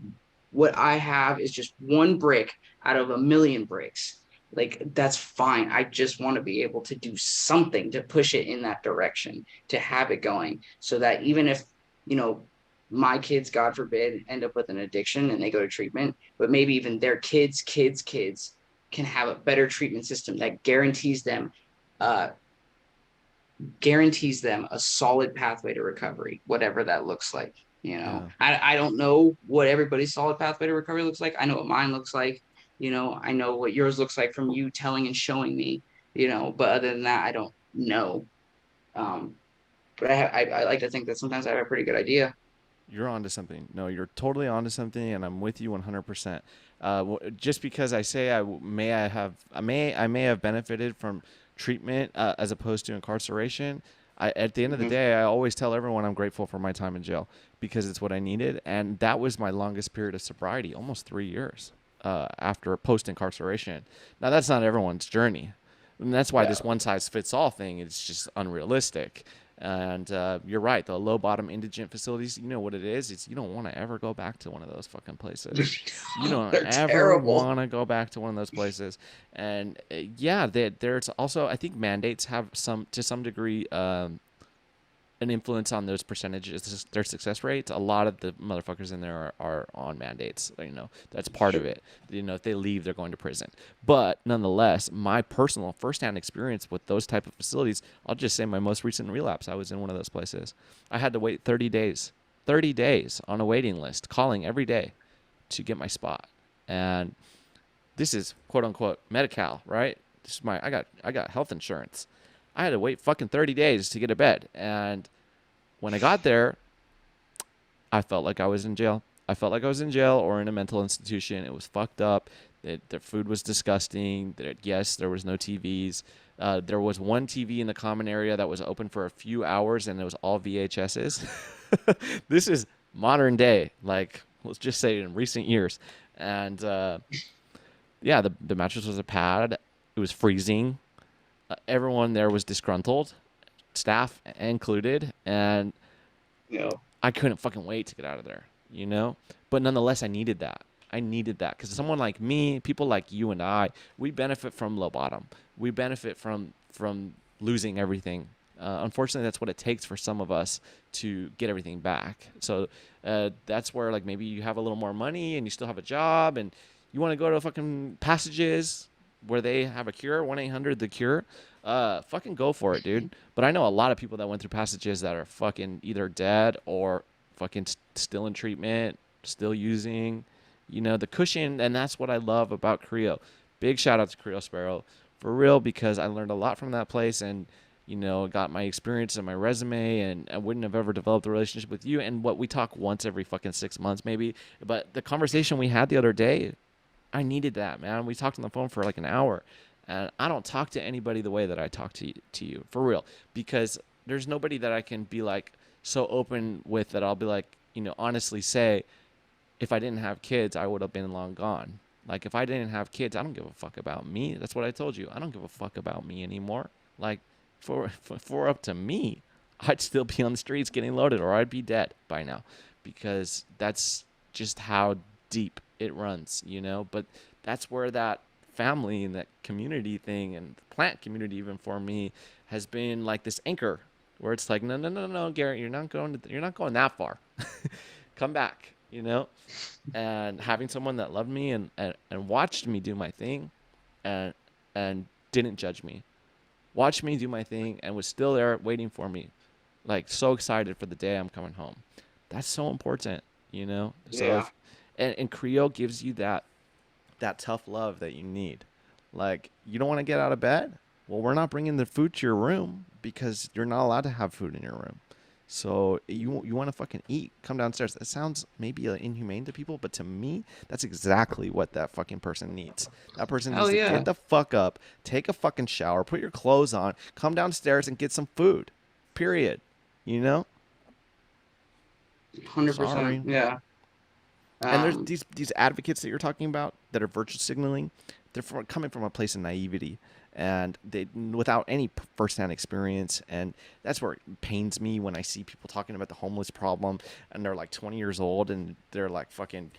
what I have is just one brick out of a million bricks, like, that's fine. I just want to be able to do something to push it in that direction, to have it going, so that even if, you know, my kids, God forbid, end up with an addiction and they go to treatment, but maybe even their kids can have a better treatment system that uh, guarantees them a solid pathway to recovery, whatever that looks like. Yeah. I don't know what everybody's solid pathway to recovery looks like. I know what mine looks like. I know what yours looks like from you telling and showing me, but other than that, I don't know. Um, but I like to think that sometimes I have a pretty good idea. You're onto something. No, you're totally onto something, and I'm with you 100%. Just because I may have benefited from treatment as opposed to incarceration. At the end of the Mm-hmm. day, I always tell everyone I'm grateful for my time in jail because it's what I needed, and that was my longest period of sobriety, almost 3 years after post incarceration. Now that's not everyone's journey, and that's why Yeah. this one size fits all thing is just unrealistic. And you're right. The low bottom indigent facilities, you know what it is? It's you don't want to ever go back to one of those fucking places. You don't They're ever terrible. want to go back to one of those places. And yeah, there's also I think mandates have some to some degree an influence on those percentages, their success rates. A lot of the motherfuckers in there are on mandates. That's part of Sure. it. If they leave, they're going to prison. But nonetheless, my personal firsthand experience with those type of facilities, I'll just say my most recent relapse, I was in one of those places. I had to wait 30 days, 30 days on a waiting list, calling every day to get my spot. And this is quote unquote Medi-Cal, right? This is I got health insurance. I had to wait fucking 30 days to get a bed. And when I got there, I felt like I was in jail. I felt like I was in jail or in a mental institution. It was fucked up. The food was disgusting. Yes, there was no TVs. There was one TV in the common area that was open for a few hours, and it was all VHSs. This is modern day, like let's just say in recent years. And yeah, the mattress was a pad. It was freezing. Everyone there was disgruntled, staff included, and Yeah. I couldn't fucking wait to get out of there, you know? But nonetheless, I needed that. I needed that because someone like me, people like you and I, we benefit from low bottom. We benefit from losing everything. Unfortunately, that's what it takes for some of us to get everything back. So that's where like maybe you have a little more money and you still have a job and you want to go to fucking passages where they have a cure, 1-800 the cure. Fucking go for it, dude. But I know a lot of people that went through passages that are fucking either dead or fucking still in treatment, still using, the cushion. And that's what I love about Creo. Big shout out to Creo Sparrow for real because I learned a lot from that place and, got my experience and my resume and I wouldn't have ever developed a relationship with you. And what we talk once every fucking 6 months, maybe. But the conversation we had the other day, I needed that, man. We talked on the phone for like an hour. And I don't talk to anybody the way that I talk to you, for real. Because there's nobody that I can be like so open with that I'll be like, honestly say, if I didn't have kids, I would have been long gone. Like if I didn't have kids, I don't give a fuck about me. That's what I told you. I don't give a fuck about me anymore. Like for up to me, I'd still be on the streets getting loaded or I'd be dead by now because that's just how deep it runs, But that's where that family and that community thing and the plant community even for me has been like this anchor where it's like no no no no Garrett, you're not going that far. Come back, and having someone that loved me and watched me do my thing and and didn't judge me, watched me do my thing and was still there waiting for me, like so excited for the day I'm coming home. That's so important, so Yeah. if and Creo gives you that tough love that you need. Like, you don't want to get out of bed? Well, we're not bringing the food to your room because you're not allowed to have food in your room. So you want to fucking eat? Come downstairs. That sounds maybe inhumane to people, but to me, that's exactly what that fucking person needs. That person needs Hell to yeah. get the fuck up, take a fucking shower, put your clothes on, come downstairs and get some food. Period. You know? 100%. Sorry. Yeah. And there's Um, these advocates that you're talking about that are virtue signaling. Coming from a place of naivety and they without any firsthand experience. And that's where it pains me when I see people talking about the homeless problem and they're like 20 years old and they're like fucking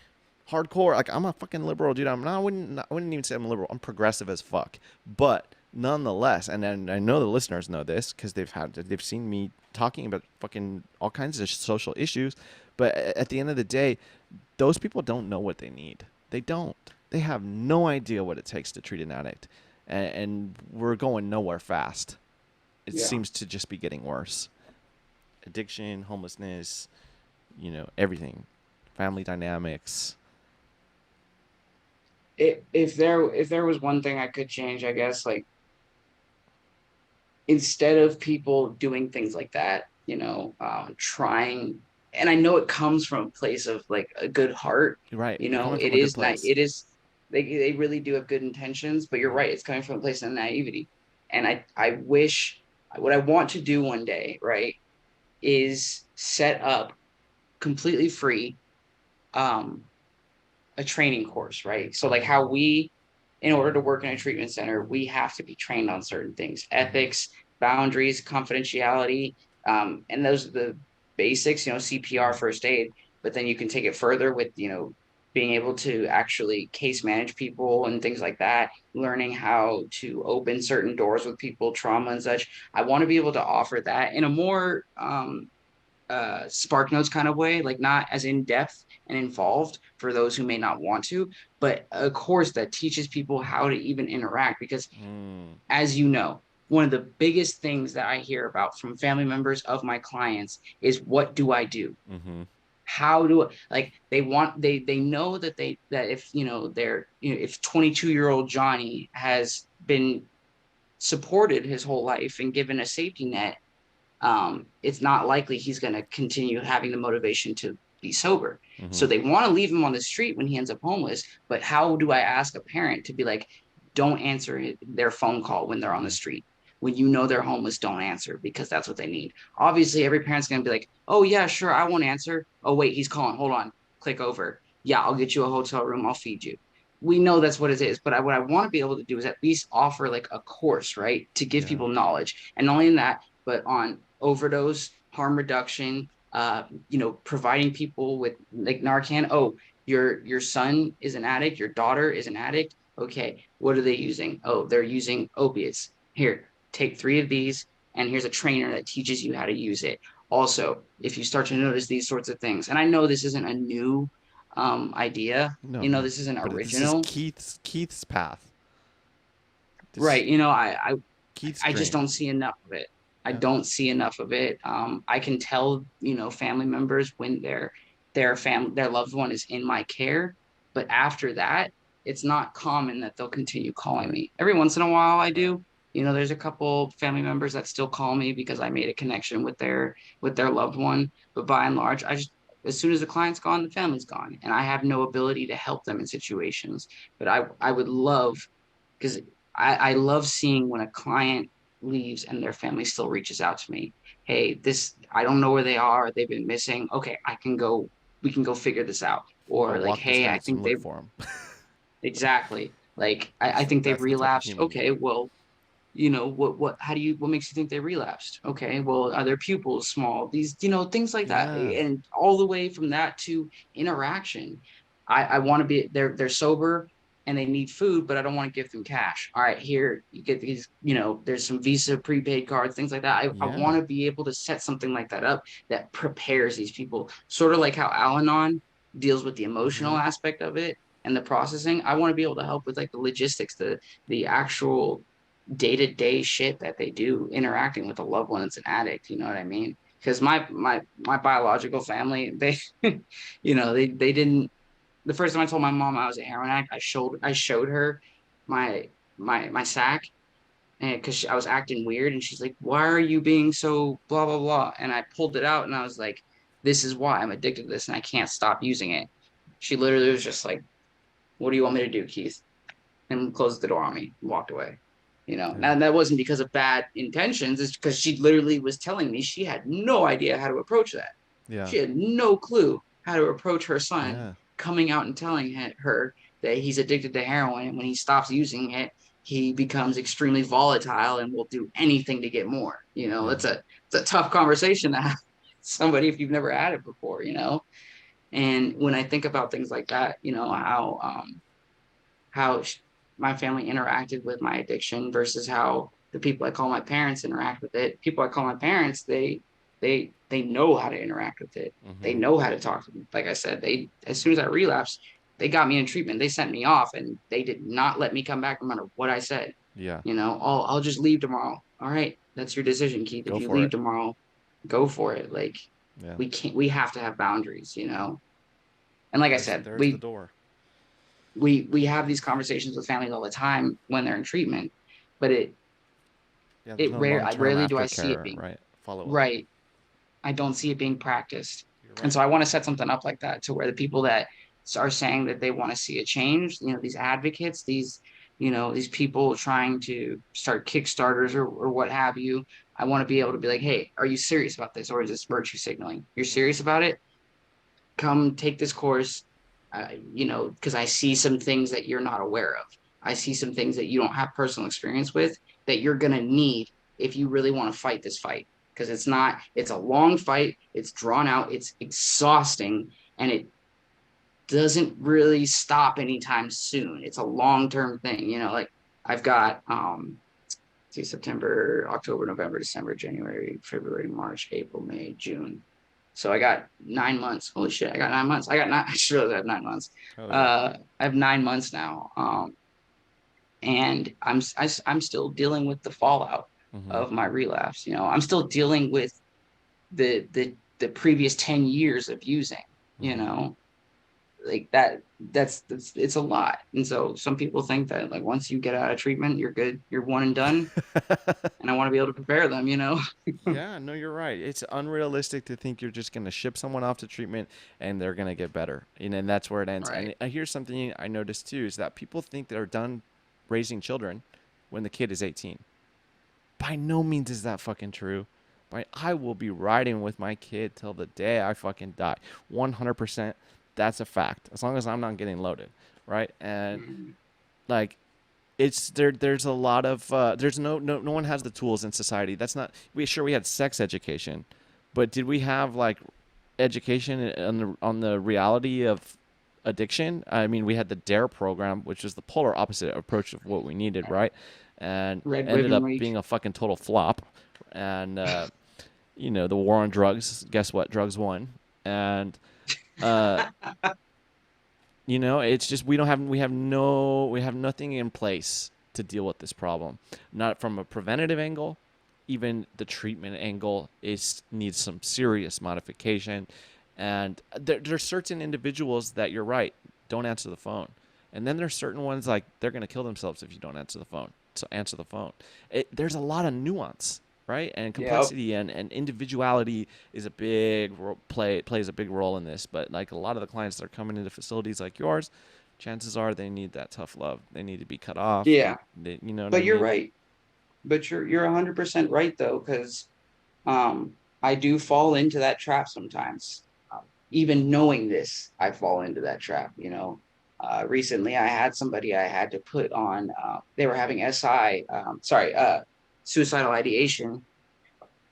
hardcore. Like I'm a fucking liberal, dude. I wouldn't even say I'm a liberal. I'm progressive as fuck. But nonetheless, and then I know the listeners know this because they've seen me talking about fucking all kinds of social issues. But at the end of the day, those people don't know what they need. They don't. They have no idea what it takes to treat an addict, and we're going nowhere fast. It yeah. seems to just be getting worse. Addiction, homelessness, everything, family dynamics. If there was one thing I could change, I guess, like instead of people doing things like that, trying, and I know it comes from a place of like a good heart, You're right. You're coming it from a good is not, place. it is, they really do have good intentions, but you're right, it's coming from a place of naivety. And I wish, what I want to do one day, right, is set up completely free, um, a training course, right? So like how we, in order to work in a treatment center, we have to be trained on certain things: ethics, boundaries, confidentiality, and those are the basics. CPR, first aid. But then you can take it further with being able to actually case manage people and things like that, learning how to open certain doors with people, trauma and such. I want to be able to offer that in a more Spark Notes kind of way, like not as in depth and involved for those who may not want to, but a course that teaches people how to even interact. Because, Mm. as you know, one of the biggest things that I hear about from family members of my clients is, what do I do? Mm-hmm. How do, like, they know that if they're, if 22-year-old Johnny has been supported his whole life and given a safety net, it's not likely he's going to continue having the motivation to be sober. Mm-hmm. So they want to leave him on the street when he ends up homeless. But how do I ask a parent to be like, don't answer their phone call when they're on the Mm-hmm. street? When you know they're homeless, don't answer, because that's what they need. Obviously, every parent's going to be like, oh, yeah, sure, I won't answer. Oh, wait, he's calling. Hold on. Click over. Yeah, I'll get you a hotel room. I'll feed you. We know that's what it is. But what I want to be able to do is at least offer like a course, right? To give Yeah. people knowledge. And not only in that, but on overdose, harm reduction, providing people with like Narcan. Oh, your son is an addict, your daughter is an addict. Okay, what are they using? Oh, they're using opiates. Here, take 3 of these, and here's a trainer that teaches you how to use it. Also, if you start to notice these sorts of things, and I know this isn't a new idea, No, no. this isn't But this is original, Keith's path. This right? I Keith's just dream. don't see enough of it. I Yeah. don't see enough of it. I can tell, family members when their loved one is in my care, but after that, it's not common that they'll continue calling Right. me. Every once in a while, I Right. do. There's a couple family members that still call me because I made a connection with their loved one. But by and large, as soon as the client's gone, the family's gone, and I have no ability to help them in situations. But I would love, because I love seeing when a client leaves and their family still reaches out to me. Hey, I don't know where they are. They've been missing. Okay, we can go figure this out. Or I'll like, walk the hey, I streets and think look they've, for him. exactly. Like, I think they've That's the type of relapsed. human. Okay, well, what makes you think they relapsed? Okay, well, are their pupils small? These, things like that. Yeah. And all the way from that to interaction. I want to be, they're sober and they need food, but I don't want to give them cash. All right, here you get these, there's some Visa prepaid cards, things like that. I want Yeah. to be able to set something like that up that prepares these people, sort of like how Al-Anon deals with the Mm-hmm. emotional aspect of it and the processing. I want to be able to help with like the logistics, the actual day-to-day shit that they do interacting with a loved one that's an addict. You know what I mean? Because my biological family, they didn't. The first time I told my mom I was a heroin addict, I showed her my my sack, and because I was acting weird, and she's like, "Why are you being so blah blah blah?" And I pulled it out, and I was like, "This is why I'm addicted to this, and I can't stop using it." She literally was just like, "What do you want me to do, Keith?" And closed the door on me and walked away. Yeah. Now that wasn't because of bad intentions. It's because she literally was telling me she had no idea how to approach that. Yeah. She had no clue how to approach her son Yeah. coming out and telling her that he's addicted to heroin. And when he stops using it, he becomes extremely volatile and will do anything to get more. Yeah. It's a tough conversation to have with somebody if you've never had it before. And when I think about things like that, how my family interacted with my addiction versus how the people I call my parents interact with it. People I call my parents, they know how to interact with it. They Mm-hmm. know how to talk to me. Like I said, they, as soon as I relapsed, they got me in treatment. They sent me off, and they did not let me come back no matter what I said. Yeah. I'll just leave tomorrow. All right, that's your decision, Keith. If Go you for leave it. tomorrow, go for it. Like, Yeah. we have to have boundaries. And like I said, There's the we door. we have these conversations with families all the time when they're in treatment, but Yeah. There's no long term rarely do I see it aftercare, being right? Follow up. right. I don't see it being practiced. You're And right. so I want to set something up like that to where the people that are saying that they want to see a change, these advocates, these people trying to start Kickstarters or what have you, I want to be able to be like, hey, are you serious about this? Or is this virtue signaling? You're Mm-hmm. serious about it? Come take this course, because I see some things that you're not aware of. I see some things that you don't have personal experience with that you're going to need if you really want to fight this fight. Because it's a long fight, it's drawn out, it's exhausting, and doesn't really stop anytime soon. It's a long-term thing, like I've got see September, October, November, December, January, February, March, April, May, June. So I got 9 months. Holy shit, I got 9 months. I got nine. I just realized I have 9 months. Oh yeah. I have 9 months now, and I'm still dealing with the fallout Mm-hmm. of my relapse. I'm still dealing with the previous 10 years of using. You Mm-hmm. know, like that's it's a lot. And so some people think that like once you get out of treatment, you're good, you're one and done. And I want to be able to prepare them. Yeah, no, you're right. It's unrealistic to think you're just going to ship someone off to treatment and they're going to get better. And that's where it ends. Right. And here's something I noticed too is that people think they're done raising children when the kid is 18. By no means is that fucking true. Right? I will be riding with my kid till the day I fucking die. 100%. That's a fact. As long as I'm not getting loaded, right? And Mhm. like it's there's a lot of there's no one has the tools in society. That's not we had sex education, but did we have like education on the reality of addiction? I mean, we had the dare program, which was the polar opposite approach of what we needed, right? And Red ended Ribbon up Week. being a fucking total flop. And the war on drugs, guess what, drugs won. And uh it's just we have nothing in place to deal with this problem. Not from a preventative angle, even the treatment angle is needs some serious modification. And there's certain individuals that you're right don't answer the phone, and then there's certain ones like they're gonna kill themselves if you don't answer the phone. So answer the phone. There's a lot of nuance, right? And Yep. complexity and individuality is a plays a big role in this. But like a lot of the clients that are coming into facilities like yours, chances are they need that tough love. They need to be cut off. Yeah. You know what I But you're mean? right. But you're 100% right though, because I do fall into that trap sometimes. Even knowing this, I fall into that trap. Recently, I had somebody I had to put on. They were having suicidal ideation,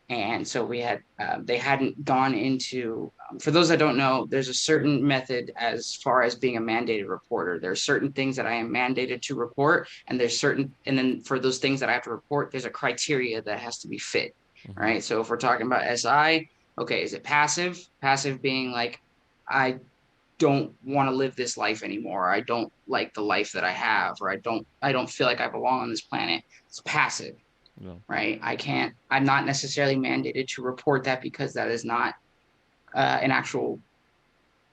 and so they hadn't gone into. For those that don't know, there's a certain method as far as being a mandated reporter. There are certain things that I am mandated to report, and and then for those things that I have to report, there's a criteria that has to be fit. Mm-hmm. Right. So if we're talking about SI, okay, is it passive? Passive being like, I don't want to live this life anymore. I don't like the life that I have, or I don't feel like I belong on this planet. It's passive, Yeah. right? I'm not necessarily mandated to report that because that is not an actual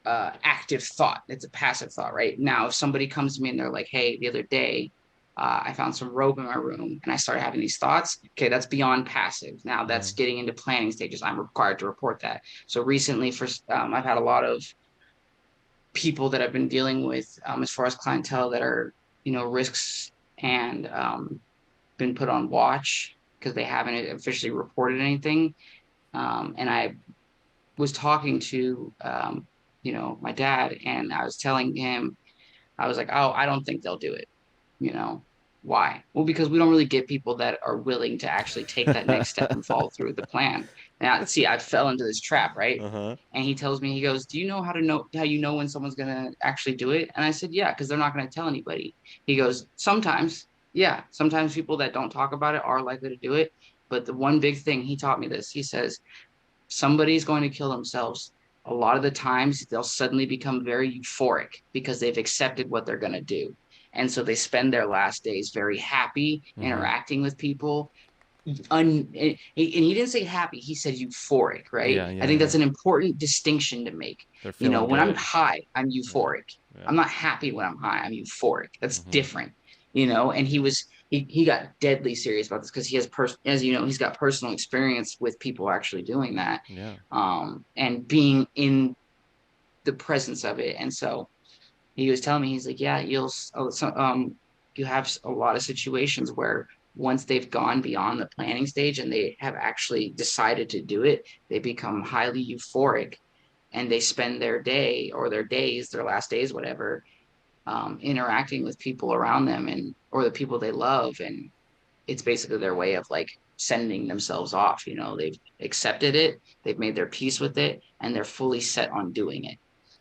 active thought. It's a passive thought, right? Now, if somebody comes to me and they're like, hey, the other day, I found some rope in my room and I started having these thoughts. Okay, that's beyond passive. Now Mm-hmm. that's getting into planning stages. I'm required to report that. So recently, I've had a lot of people that I've been dealing with as far as clientele that are, risks and been put on watch because they haven't officially reported anything. And I was talking to, my dad, and I was telling him, I was like, oh, I don't think they'll do it. You know, why? Well, because we don't really get people that are willing to actually take that next step and follow through with the plan. Now, see, I fell into this trap, right? Uh-huh. And he tells me, he goes, do you know how you know when someone's gonna actually do it? And I said, yeah, because they're not gonna tell anybody. He goes, sometimes, yeah, sometimes people that don't talk about it are likely to do it. But the one big thing he taught me this, he says, somebody's going to kill themselves. A lot of the times they'll suddenly become very euphoric because they've accepted what they're going to do. And so they spend their last days very happy, Mm-hmm. interacting with people. And he didn't say happy, he said euphoric, right? Yeah, I yeah, think that's yeah. an important distinction to make. They're feeling When I'm good. high, I'm Yeah. euphoric. Yeah. I'm not happy when I'm high, I'm euphoric. That's Mm-hmm. different. And he got deadly serious about this because as you know, he's got personal experience with people actually doing that, Yeah. and being in the presence of it. And so he was telling me, he's like, yeah, you have a lot of situations where once they've gone beyond the planning stage and they have actually decided to do it, they become highly euphoric, and they spend their day or their days, their last days, whatever, interacting with people around them or the people they love. And it's basically their way of like sending themselves off. They've accepted it, they've made their peace with it, and they're fully set on doing it.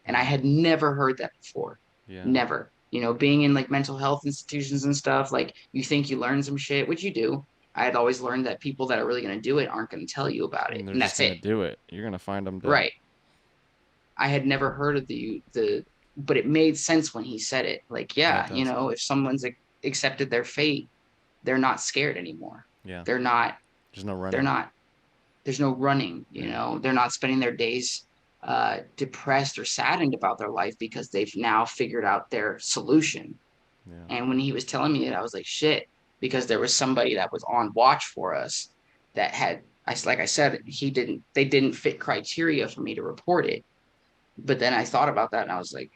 And I had never heard that before. Yeah. Never. You know, being in like mental health institutions and stuff, like you think you learn some shit, which you do. I had always learned that people that are really going to do it aren't going to tell you about it. And they're And just that's gonna it. do it. You're gonna find them dead. Right. I had never heard of but it made sense when he said it. Like, Yeah, it yeah, you does. know, if someone's accepted their fate, they're not scared anymore. Yeah. They're not, There's no they're running. not, there's no running, you Yeah. know, they're not spending their days depressed or saddened about their life because they've now figured out their solution. Yeah. And when he was telling me it, I was like, shit, because there was somebody that was on watch for us that had, like I said, they didn't fit criteria for me to report it. But then I thought about that and I was like,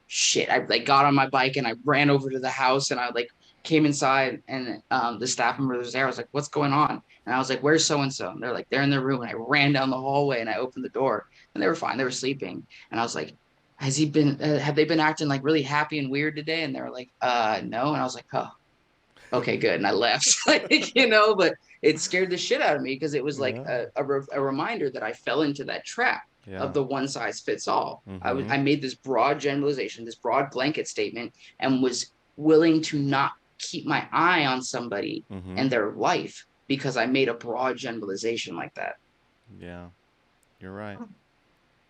shit. I like got on my bike and I ran over to the house and I like came inside and the staff member was there. I was like, what's going on? And I was like, where's so and so? And they're like, they're in their room. And I ran down the hallway and I opened the door and they were fine. They were sleeping. And I was like, have they been acting like really happy and weird today? And they were like, no. And I was like, oh, okay, good. And I left, like, you know, but it scared the shit out of me because it was like Yeah. a reminder that I fell into that trap Yeah. of the one size fits all. Mm-hmm. I made this broad generalization, this broad blanket statement, and was willing to not keep my eye on somebody Mm-hmm. and their life because I made a broad generalization like that. Yeah. You're right.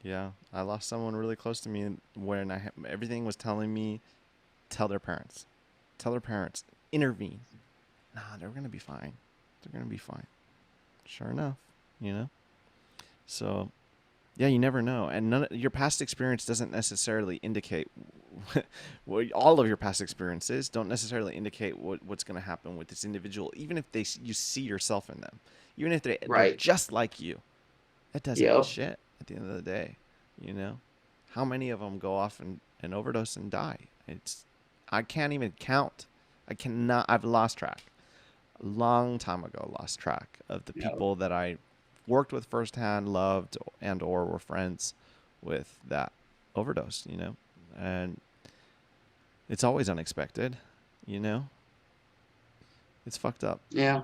Yeah. I lost someone really close to me when everything was telling me, tell their parents. Tell their parents. Intervene. Nah, they're gonna be fine. They're gonna be fine. Sure enough, you know. So yeah, you never know, and your past experience doesn't necessarily indicate all of your past experiences don't necessarily indicate what's going to happen with this individual, even if you see yourself in them, even if they're Right. just like you. That doesn't mean Yep. shit at the end of the day, you know. How many of them go off and overdose and die? I can't even count. I cannot. I've lost track. A long time ago, lost track of the Yep. people that I worked with firsthand, loved, and or were friends with that overdose, you know. And it's always unexpected, you know. It's fucked up. Yeah.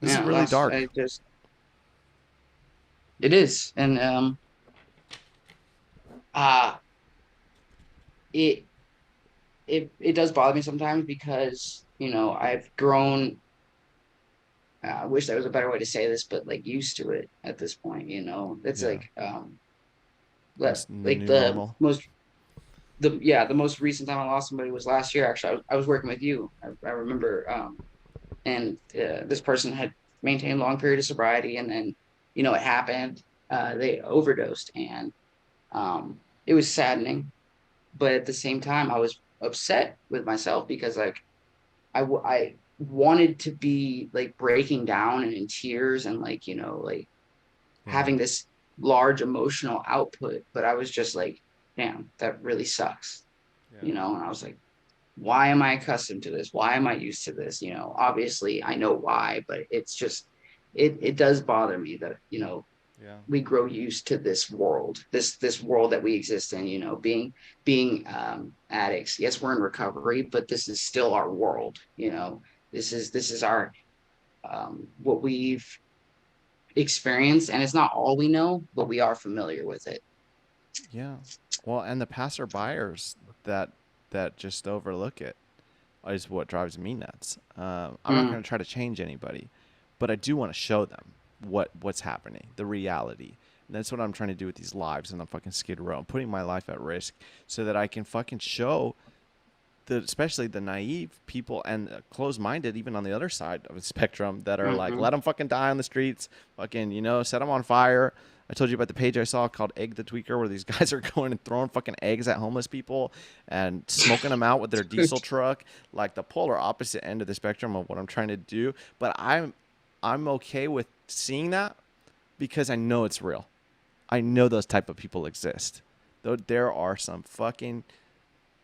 This is Yeah. really Last, dark. I just, it is. And, uh, it, it does bother me sometimes because, you know, I've grown I wish there was a better way to say this, but like used to it at this point, you know. It's Yeah. like This like new normal. the most recent time I lost somebody was last year. Actually, I was working with you. I remember, and this person had maintained a long period of sobriety, and then you know it happened. They overdosed, and it was saddening. But at the same time, I was upset with myself because like I wanted to be like breaking down and in tears and like, you know, like Yeah. having this large emotional output, but I was just like, damn, that really sucks, Yeah. you know? And I was like, why am I accustomed to this? Why am I used to this? You know, obviously I know why, but it's just, it does bother me that, you know, Yeah. we grow used to this world, this world that we exist in, you know, being addicts. Yes, we're in recovery, but this is still our world, you know. This is our what we've experienced, and it's not all we know, but we are familiar with it. Yeah. Well, and the passerbyers that just overlook it is what drives me nuts. I'm not Mm, going to try to change anybody, but I do want to show them what's happening, the reality. And that's what I'm trying to do with these lives and the fucking Skid Row. I'm putting my life at risk so that I can fucking show especially the naive people and closed-minded, even on the other side of the spectrum, that are like, mm-hmm. let them fucking die on the streets, fucking, you know, set them on fire. I told you about the page I saw called Egg the Tweaker, where these guys are going and throwing fucking eggs at homeless people and smoking them out with their diesel truck, like the polar opposite end of the spectrum of what I'm trying to do. But I'm okay with seeing that because I know it's real. I know those type of people exist. Though there are some fucking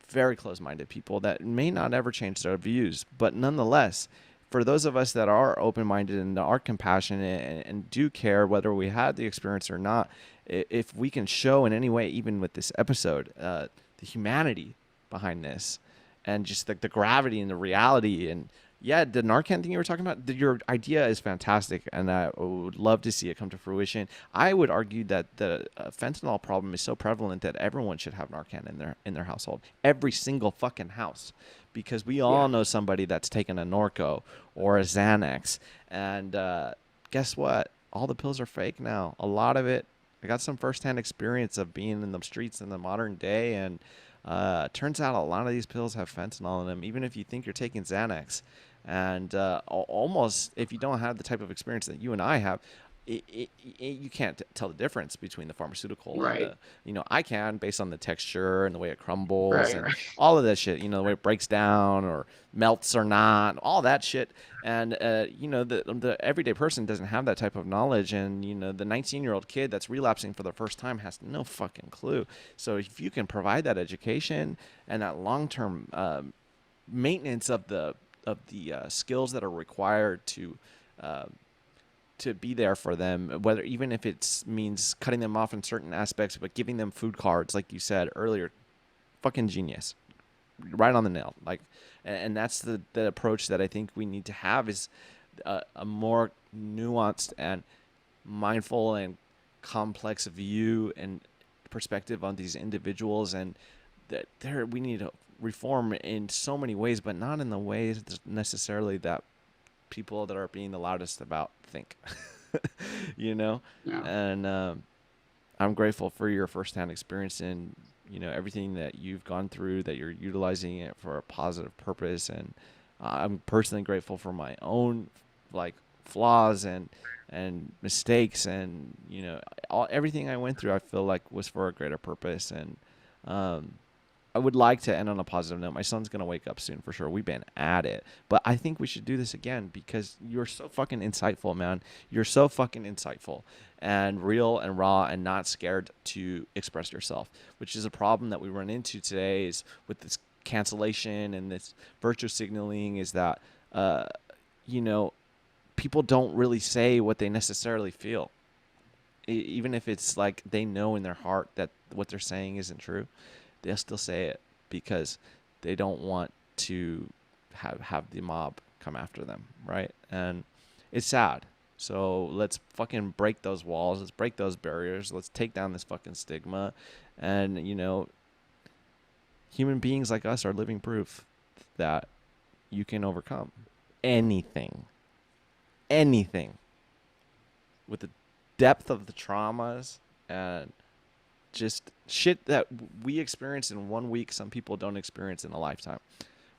very close-minded people that may not ever change their views, but nonetheless, for those of us that are open-minded and are compassionate and do care whether we had the experience or not, if we can show in any way, even with this episode, the humanity behind this and just the gravity and the reality and Yeah, the Narcan thing you were talking about, your idea is fantastic, and I would love to see it come to fruition. I would argue that the fentanyl problem is so prevalent that everyone should have Narcan in their household, every single fucking house, because we all Yeah, know somebody that's taken a Norco or a Xanax, and guess what? All the pills are fake now. A lot of it. I got some firsthand experience of being in the streets in the modern day, and turns out a lot of these pills have fentanyl in them, even if you think you're taking Xanax. And almost, if you don't have the type of experience that you and I have, you can't tell the difference between the pharmaceutical and right, the, I can based on the texture and the way it crumbles right, and right, all of that shit, the way it breaks down or melts or not, all that shit. And, the everyday person doesn't have that type of knowledge. And, the 19-year-old kid that's relapsing for the first time has no fucking clue. So if you can provide that education and that long-term maintenance of the skills that are required uh, to be there for them, whether even if it means cutting them off in certain aspects, but giving them food cards, like you said earlier, fucking genius, right on the nail. Like, and that's the approach that I think we need to have is a more nuanced and mindful and complex view and perspective on these individuals, and that there we need to reform in so many ways, but not in the ways necessarily that people that are being the loudest about think. you know yeah, and I'm grateful for your firsthand experience and everything that you've gone through, that you're utilizing it for a positive purpose. And I'm personally grateful for my own like flaws and mistakes, and everything I went through I feel like was for a greater purpose. And um, I would like to end on a positive note. My son's gonna wake up soon for sure. We've been at it, but I think we should do this again because you're so fucking insightful, man. You're so fucking insightful and real and raw and not scared to express yourself, which is a problem that we run into today. Is with this cancellation and this virtue signaling, is that uh, you know people don't really say what they necessarily feel, even if it's like they know in their heart that what they're saying isn't true. They'll still say it because they don't want to have the mob come after them, right? And it's sad. So let's fucking break those walls. Let's break those barriers. Let's take down this fucking stigma. And human beings like us are living proof that you can overcome anything, anything, with the depth of the traumas and just shit that we experience in 1 week, some people don't experience in a lifetime.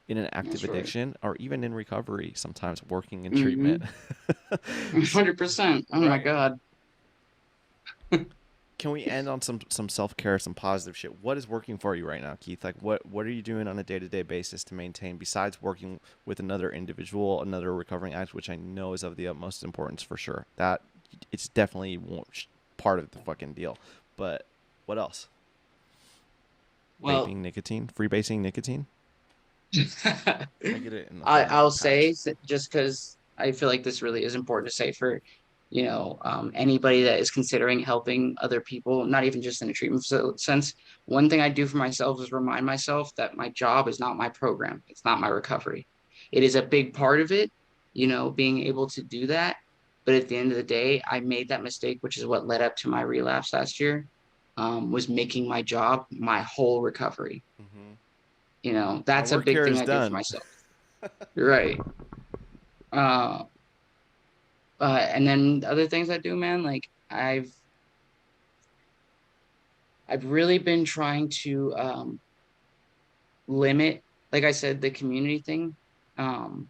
In an active that's right. addiction or even in recovery, sometimes working in treatment. Mm-hmm. 100%. Oh my Right. God. Can we end on some self care, some positive shit? What is working for you right now, Keith? Like, what are you doing on a day to day basis to maintain, besides working with another individual, another recovering addict, which I know is of the utmost importance for sure. That it's definitely part of the fucking deal. But what else? Well, Vaping nicotine, freebasing nicotine. I, Can I get it in the form of I'll a say patch? just because I feel like this really is important to say for, anybody that is considering helping other people, not even just in a treatment sense. One thing I do for myself is remind myself that my job is not my program. It's not my recovery. It is a big part of it, being able to do that. But at the end of the day, I made that mistake, which is what led up to my relapse last year, was making my job my whole recovery. Mm-hmm. My That's a work big here thing is I do for done. myself. You're right. Uh, and then other things I do, man, like I've really been trying to limit, like I said, the community thing. Um,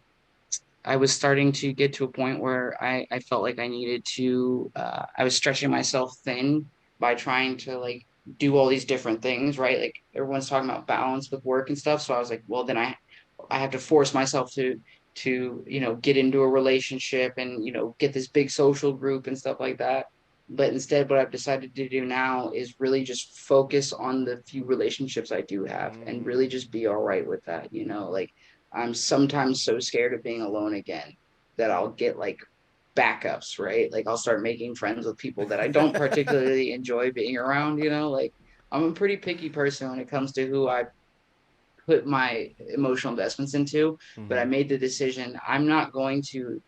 I was starting to get to a point where I felt like I needed to, I was stretching myself thin by trying to like do all these different things, right? Like everyone's talking about balance with work and stuff. So I was like, well, then I have to force myself to, get into a relationship and, get this big social group and stuff like that. But instead, what I've decided to do now is really just focus on the few relationships I do have and really Mm. just be all right with that, like I'm sometimes so scared of being alone again that I'll get like backups, right? Like I'll start making friends with people that I don't particularly enjoy being around, like I'm a pretty picky person when it comes to who I put my emotional investments into. But I Mm-hmm. made the decision I'm not going to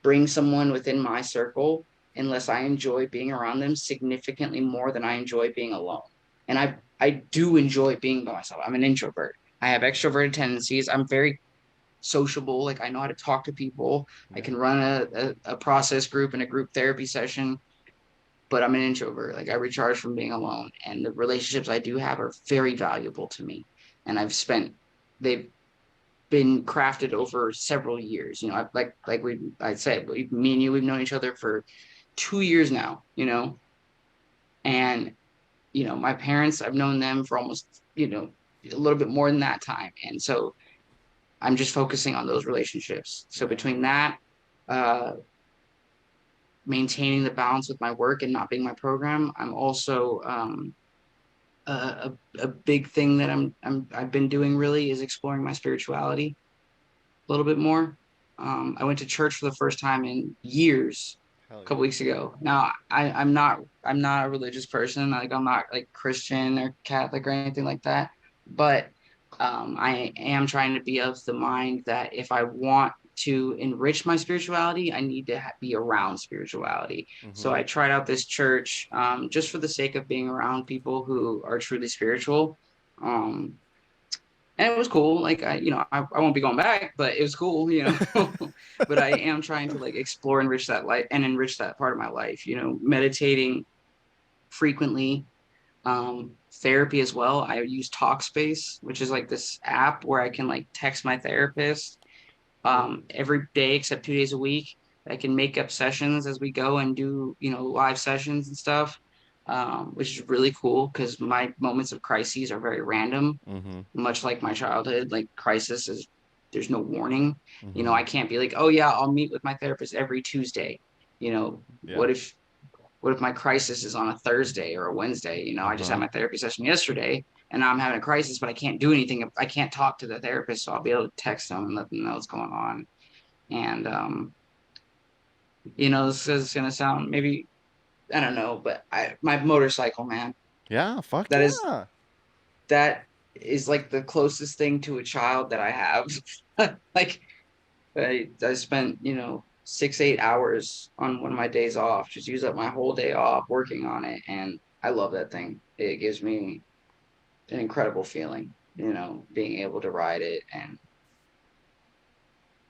bring someone within my circle unless I enjoy being around them significantly more than I enjoy being alone. And I do enjoy being by myself. I'm an introvert. I have extroverted tendencies. I'm very sociable. Like I know how to talk to people. I Yeah. can run a process group and a group therapy session, but I'm an introvert. Like I recharge from being alone. And the relationships I do have are very valuable to me. And they've been crafted over several years. You know, I said, me and you, we've known each other for 2 years now, and, my parents, I've known them for almost, a little bit more than that time. And so I'm just focusing on those relationships. So Yeah. between that, uh, maintaining the balance with my work and not being my program, I'm also, a big thing that I've been doing really is exploring my spirituality a little bit more. I went to church for the first time in years Hell a couple yeah. weeks ago. Now I'm not a religious person. Like I'm not like Christian or Catholic or anything like that. But I am trying to be of the mind that if I want to enrich my spirituality, I need to be around spirituality. So Mm-hmm. I tried out this church just for the sake of being around people who are truly spiritual. Um, and it was cool. Like I won't be going back, but it was cool. But I am trying to like explore, enrich that life and enrich that part of my life. Meditating frequently, therapy as well. I use Talkspace, which is like this app where I can like text my therapist Cool. every day except 2 days a week. I can make up sessions as we go and do live sessions and stuff, which is really cool because my moments of crises are very random, Mm-hmm. much like my childhood. Like crisis is there's no warning. Mm-hmm. I can't be like, oh yeah, I'll meet with my therapist every Tuesday. You know, Yeah. what if my crisis is on a Thursday or a Wednesday? I just had Uh-huh. my therapy session yesterday and now I'm having a crisis, but I can't do anything. I can't talk to the therapist, so I'll be able to text them and let them know what's going on. And this is gonna sound maybe I don't know, but my motorcycle, man, Yeah. Fuck that is yeah. that is like the closest thing to a child that I have. Like I spent, 6, 8 hours on one of my days off, just use up my whole day off working on it. And I love that thing. It gives me an incredible feeling, being able to ride it. And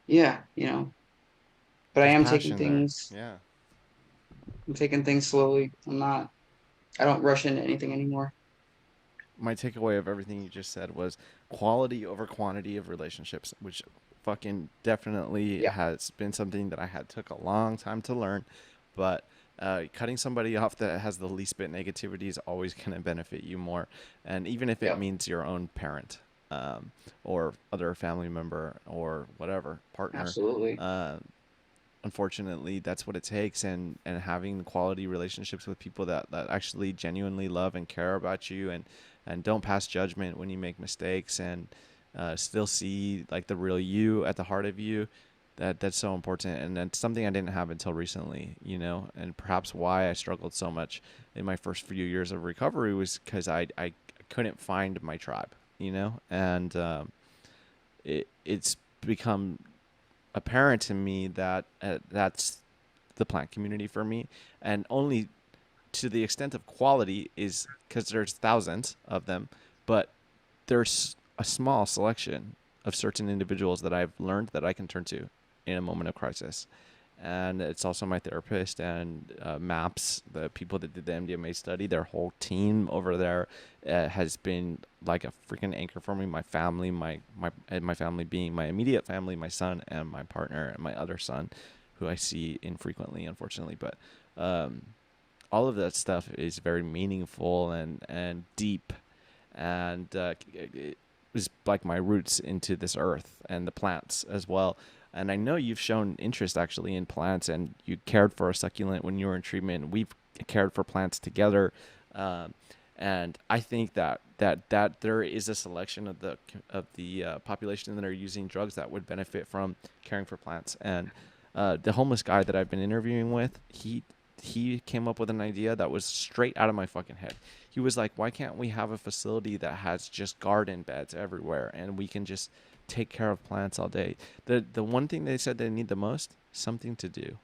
yeah, but There's passion there. Yeah. I'm taking things slowly. I don't rush into anything anymore. My takeaway of everything you just said was quality over quantity of relationships, which fucking definitely Yeah, has been something that I had took a long time to learn, but cutting somebody off that has the least bit negativity is always going to benefit you more, and even if it yeah, means your own parent, or other family member or whatever partner, absolutely. uh, unfortunately that's what it takes, and having quality relationships with people that actually genuinely love and care about you, and don't pass judgment when you make mistakes, and still see like the real you at the heart of you, that's so important, and that's something I didn't have until recently, and perhaps why I struggled so much in my first few years of recovery was because I couldn't find my tribe, and it's become apparent to me that that's the plant community for me, and only to the extent of quality is because there's thousands of them, but there's a small selection of certain individuals that I've learned that I can turn to in a moment of crisis. And it's also my therapist and MAPS, the people that did the MDMA study. Their whole team over there has been like a freaking anchor for me. My family, my family being my immediate family, my son and my partner and my other son, who I see infrequently, unfortunately. But um, all of that stuff is very meaningful and deep, and it was like my roots into this earth and the plants as well. And I know you've shown interest actually in plants, and you cared for a succulent when you were in treatment. We've cared for plants together, um, and I think that there is a selection of the population that are using drugs that would benefit from caring for plants. And the homeless guy that I've been interviewing with, he came up with an idea that was straight out of my fucking head. He was like, why can't we have a facility that has just garden beds everywhere and we can just take care of plants all day? The one thing they said they need the most, something to do.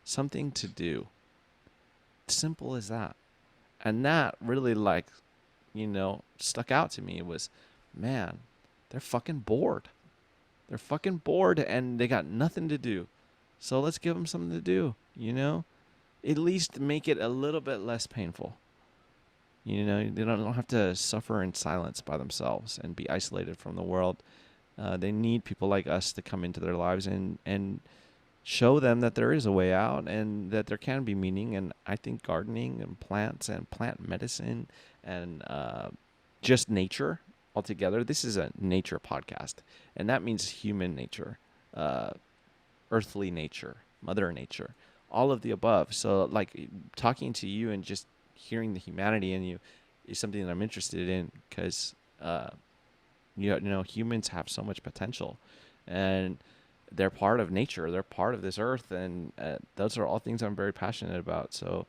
Something to do. Simple as that. And that really like, stuck out to me. It was, man, they're fucking bored. They're fucking bored and they got nothing to do. So let's give them something to do, At least make it a little bit less painful. They don't have to suffer in silence by themselves and be isolated from the world. They need people like us to come into their lives and show them that there is a way out and that there can be meaning. And I think gardening and plants and plant medicine and just nature altogether. This is a nature podcast, and that means human nature, earthly nature, mother nature, all of the above. So like talking to you and just hearing the humanity in you is something that I'm interested in because humans have so much potential, and they're part of nature. They're part of this earth, and those are all things I'm very passionate about. So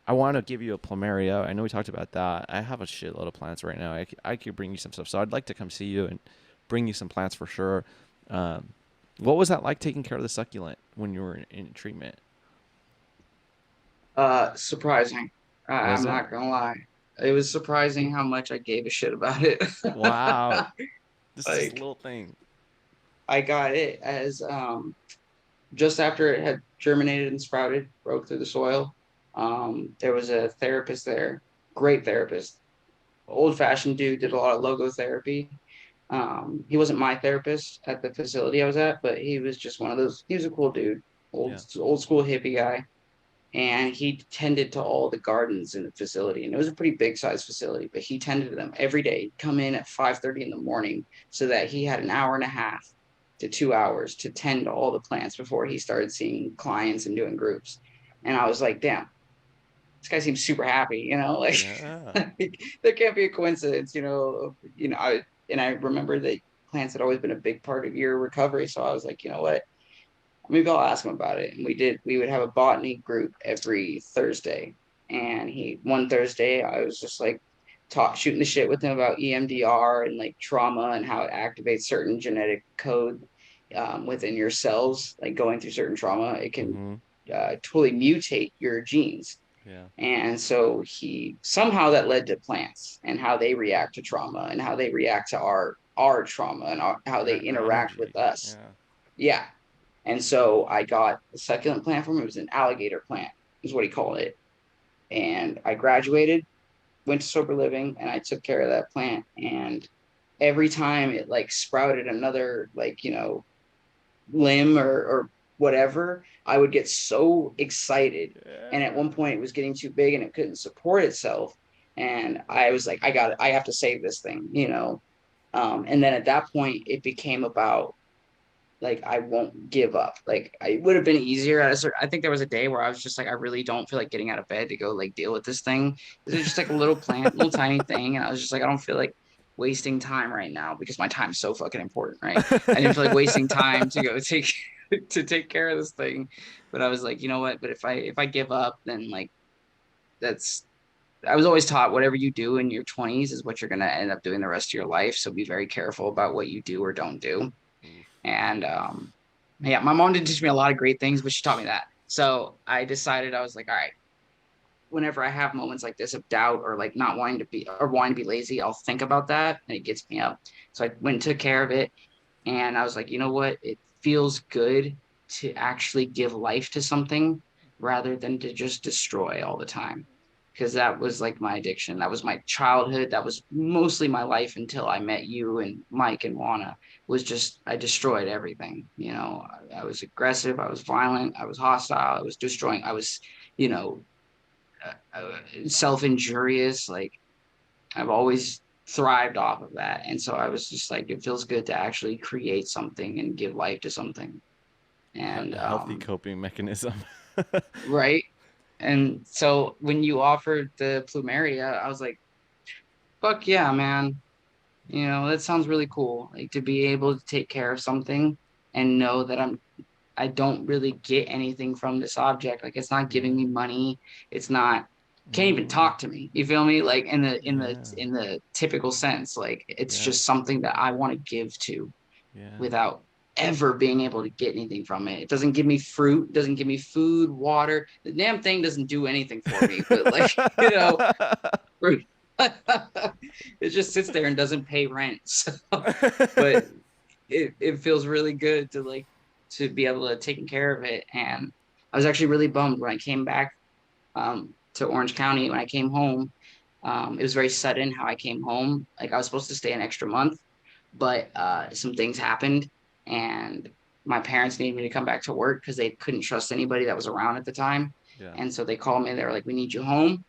I want to give you a plumeria. I know we talked about that. I have a shitload of plants right now. I could bring you some stuff. So I'd like to come see you and bring you some plants for sure. What was that like taking care of the succulent when you were in treatment? Surprising. Was I'm it? not gonna lie. It was surprising how much I gave a shit about it. Wow. This is a Like little thing. I got it as just after it had germinated and sprouted, broke through the soil. There was a therapist there, great therapist, old fashioned dude, did a lot of logotherapy. He wasn't my therapist at the facility I was at, but he was just one of those. He was a cool dude, Yeah. old school hippie guy, and he tended to all the gardens in the facility. And it was a pretty big size facility, but he tended to them every day. He'd come in at 5:30 in the morning so that he had an hour and a half to 2 hours to tend to all the plants before he started seeing clients and doing groups. And I was like, damn, this guy seems super happy, like, Yeah. like there can't be a coincidence, and I remember that plants had always been a big part of your recovery. So I was like, you know what? Maybe I'll ask him about it. And we would have a botany group every Thursday. And one Thursday, I was just like shooting the shit with him about EMDR and like trauma and how it activates certain genetic code within your cells, like going through certain trauma, it can Mm-hmm. totally mutate your genes. Yeah. And so he somehow that led to plants and how they react to trauma and how they react to our trauma and how they Our interact with energy. us. Yeah. Yeah. And so I got a succulent plant from him. It was an alligator plant, is what he called it. And I graduated, went to sober living, and I took care of that plant. And every time it like sprouted another like, limb or whatever, I would get so excited. And at Yeah. one point it was getting too big and it couldn't support itself. And I was like, I have to save this thing. And then at that point it became about like I won't give up. Like it would have been easier at a certain. I think there was a day where I was just like, I really don't feel like getting out of bed to go like deal with this thing. This is just like a little plant, little tiny thing, and I was just like, I don't feel like wasting time right now because my time's so fucking important, right? I didn't feel like wasting time to go take to take care of this thing, but I was like, you know what? But if I give up, then like that's. I was always taught whatever you do in your 20s is what you're going to end up doing the rest of your life. So be very careful about what you do or don't do. Oof. And yeah, my mom didn't teach me a lot of great things, but she taught me that. So I decided I was like, all right, whenever I have moments like this of doubt or like not wanting to be or wanting to be lazy, I'll think about that and it gets me up. So I went and took care of it. And I was like, you know what? It feels good to actually give life to something rather than to just destroy all the time. Because that was like my addiction. That was my childhood. That was mostly my life until I met you and Mike and Juana. Was just I destroyed everything. I was aggressive. I was violent. I was hostile. I was destroying. I was, you know, self injurious. Like I've always thrived off of that. And so I was just like, it feels good to actually create something and give life to something. And A healthy coping mechanism. right. And so when you offered the plumeria, I was like, fuck yeah, man. That sounds really cool. Like to be able to take care of something and know that I'm I don't really get anything from this object. Like it's not giving me money. It's not can't even Mm, talk to me. You feel me? Like yeah. in the typical sense, like it's Yeah. just something that I want to give to Yeah. without ever being able to get anything from it. It doesn't give me fruit, doesn't give me food, water. The damn thing doesn't do anything for me. But like, you know, it just sits there and doesn't pay rent. So, but it feels really good to like to be able to take care of it. And I was actually really bummed when I came back to Orange County. When I came home, it was very sudden how I came home. Like I was supposed to stay an extra month, but some things happened, and my parents needed me to come back to work because they couldn't trust anybody that was around at the time. Yeah. And so they called me. They were like, "We need you home."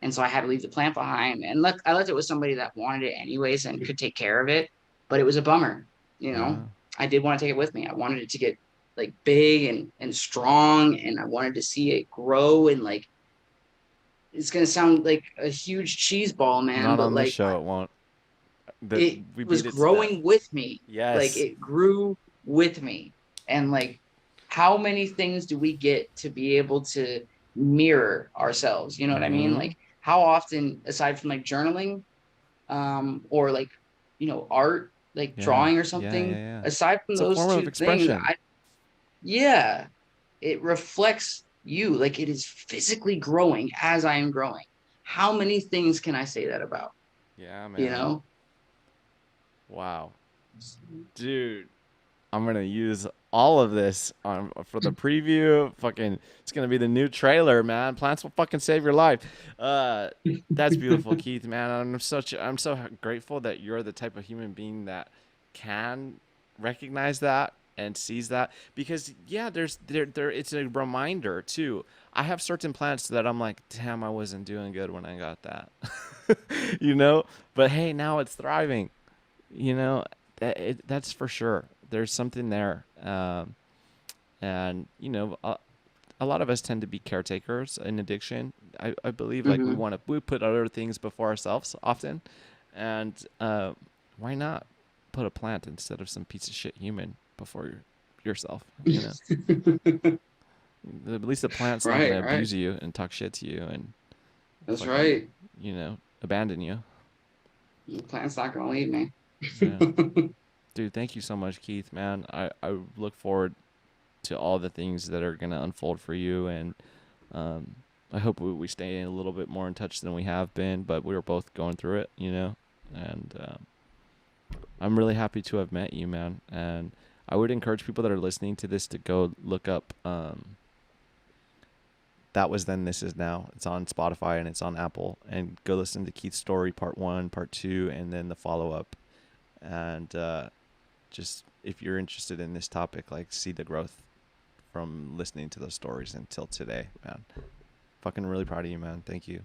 And so I had to leave the plant behind. And I left it with somebody that wanted it anyways and could take care of it. But it was a bummer. You know, Yeah. I did want to take it with me. I wanted it to get like big and strong, and I wanted to see it grow. And like, it's going to sound like a huge cheese ball, man, Not but on this like, show. It won't. That it we was beat it to death. growing with me. Like, Yes. it grew with me. And like, how many things do we get to be able to mirror ourselves? You know what I mean? Mm-hmm. Like, how often, aside from like journaling, or like, art, like Yeah. drawing or Yeah. Yeah. something, Yeah. aside from It's a those form of two things, expression. yeah, it reflects you. Like it is physically growing as I am growing. How many things can I say that about? Yeah, You man. know? Wow. Dude, I'm gonna use all of this for the preview. Fucking, it's gonna be the new trailer, man. Plants will fucking save your life. Uh, that's beautiful, Keith, man. I'm so grateful that you're the type of human being that can recognize that and sees that, because yeah, there it's a reminder too. I have certain plants that I'm like, damn, I wasn't doing good when I got that, you know. But hey, now it's thriving, you know. That's for sure. There's something there, and a lot of us tend to be caretakers in addiction. I believe like Hmm. we put other things before ourselves often, and why not put a plant instead of some piece of shit human before yourself? At least the plant's not gonna Right, right. abuse you and talk shit to you and That's fucking right. abandon you. The plant's not gonna leave me. Yeah, dude. Thank you so much, Keith. Man, I look forward to all the things that are gonna unfold for you, and um, I hope we stay a little bit more in touch than we have been. But we were both going through it, and I'm really happy to have met you, man. And I would encourage people that are listening to this to go look up. That was then. This is now. It's on Spotify and it's on Apple. And go listen to Keith's story, part 1, part 2, and then the follow up. And just if you're interested in this topic, like see the growth from listening to those stories until today, man. Fucking really proud of you, man. Thank you.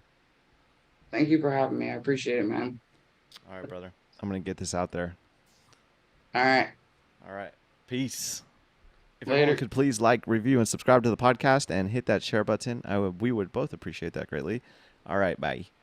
Thank you for having me. I appreciate it, man. All right, brother. I'm gonna get this out there. All right. All right. Peace. If everyone Later. could please like, review, and subscribe to the podcast and hit that share button, we would both appreciate that greatly. All right, bye.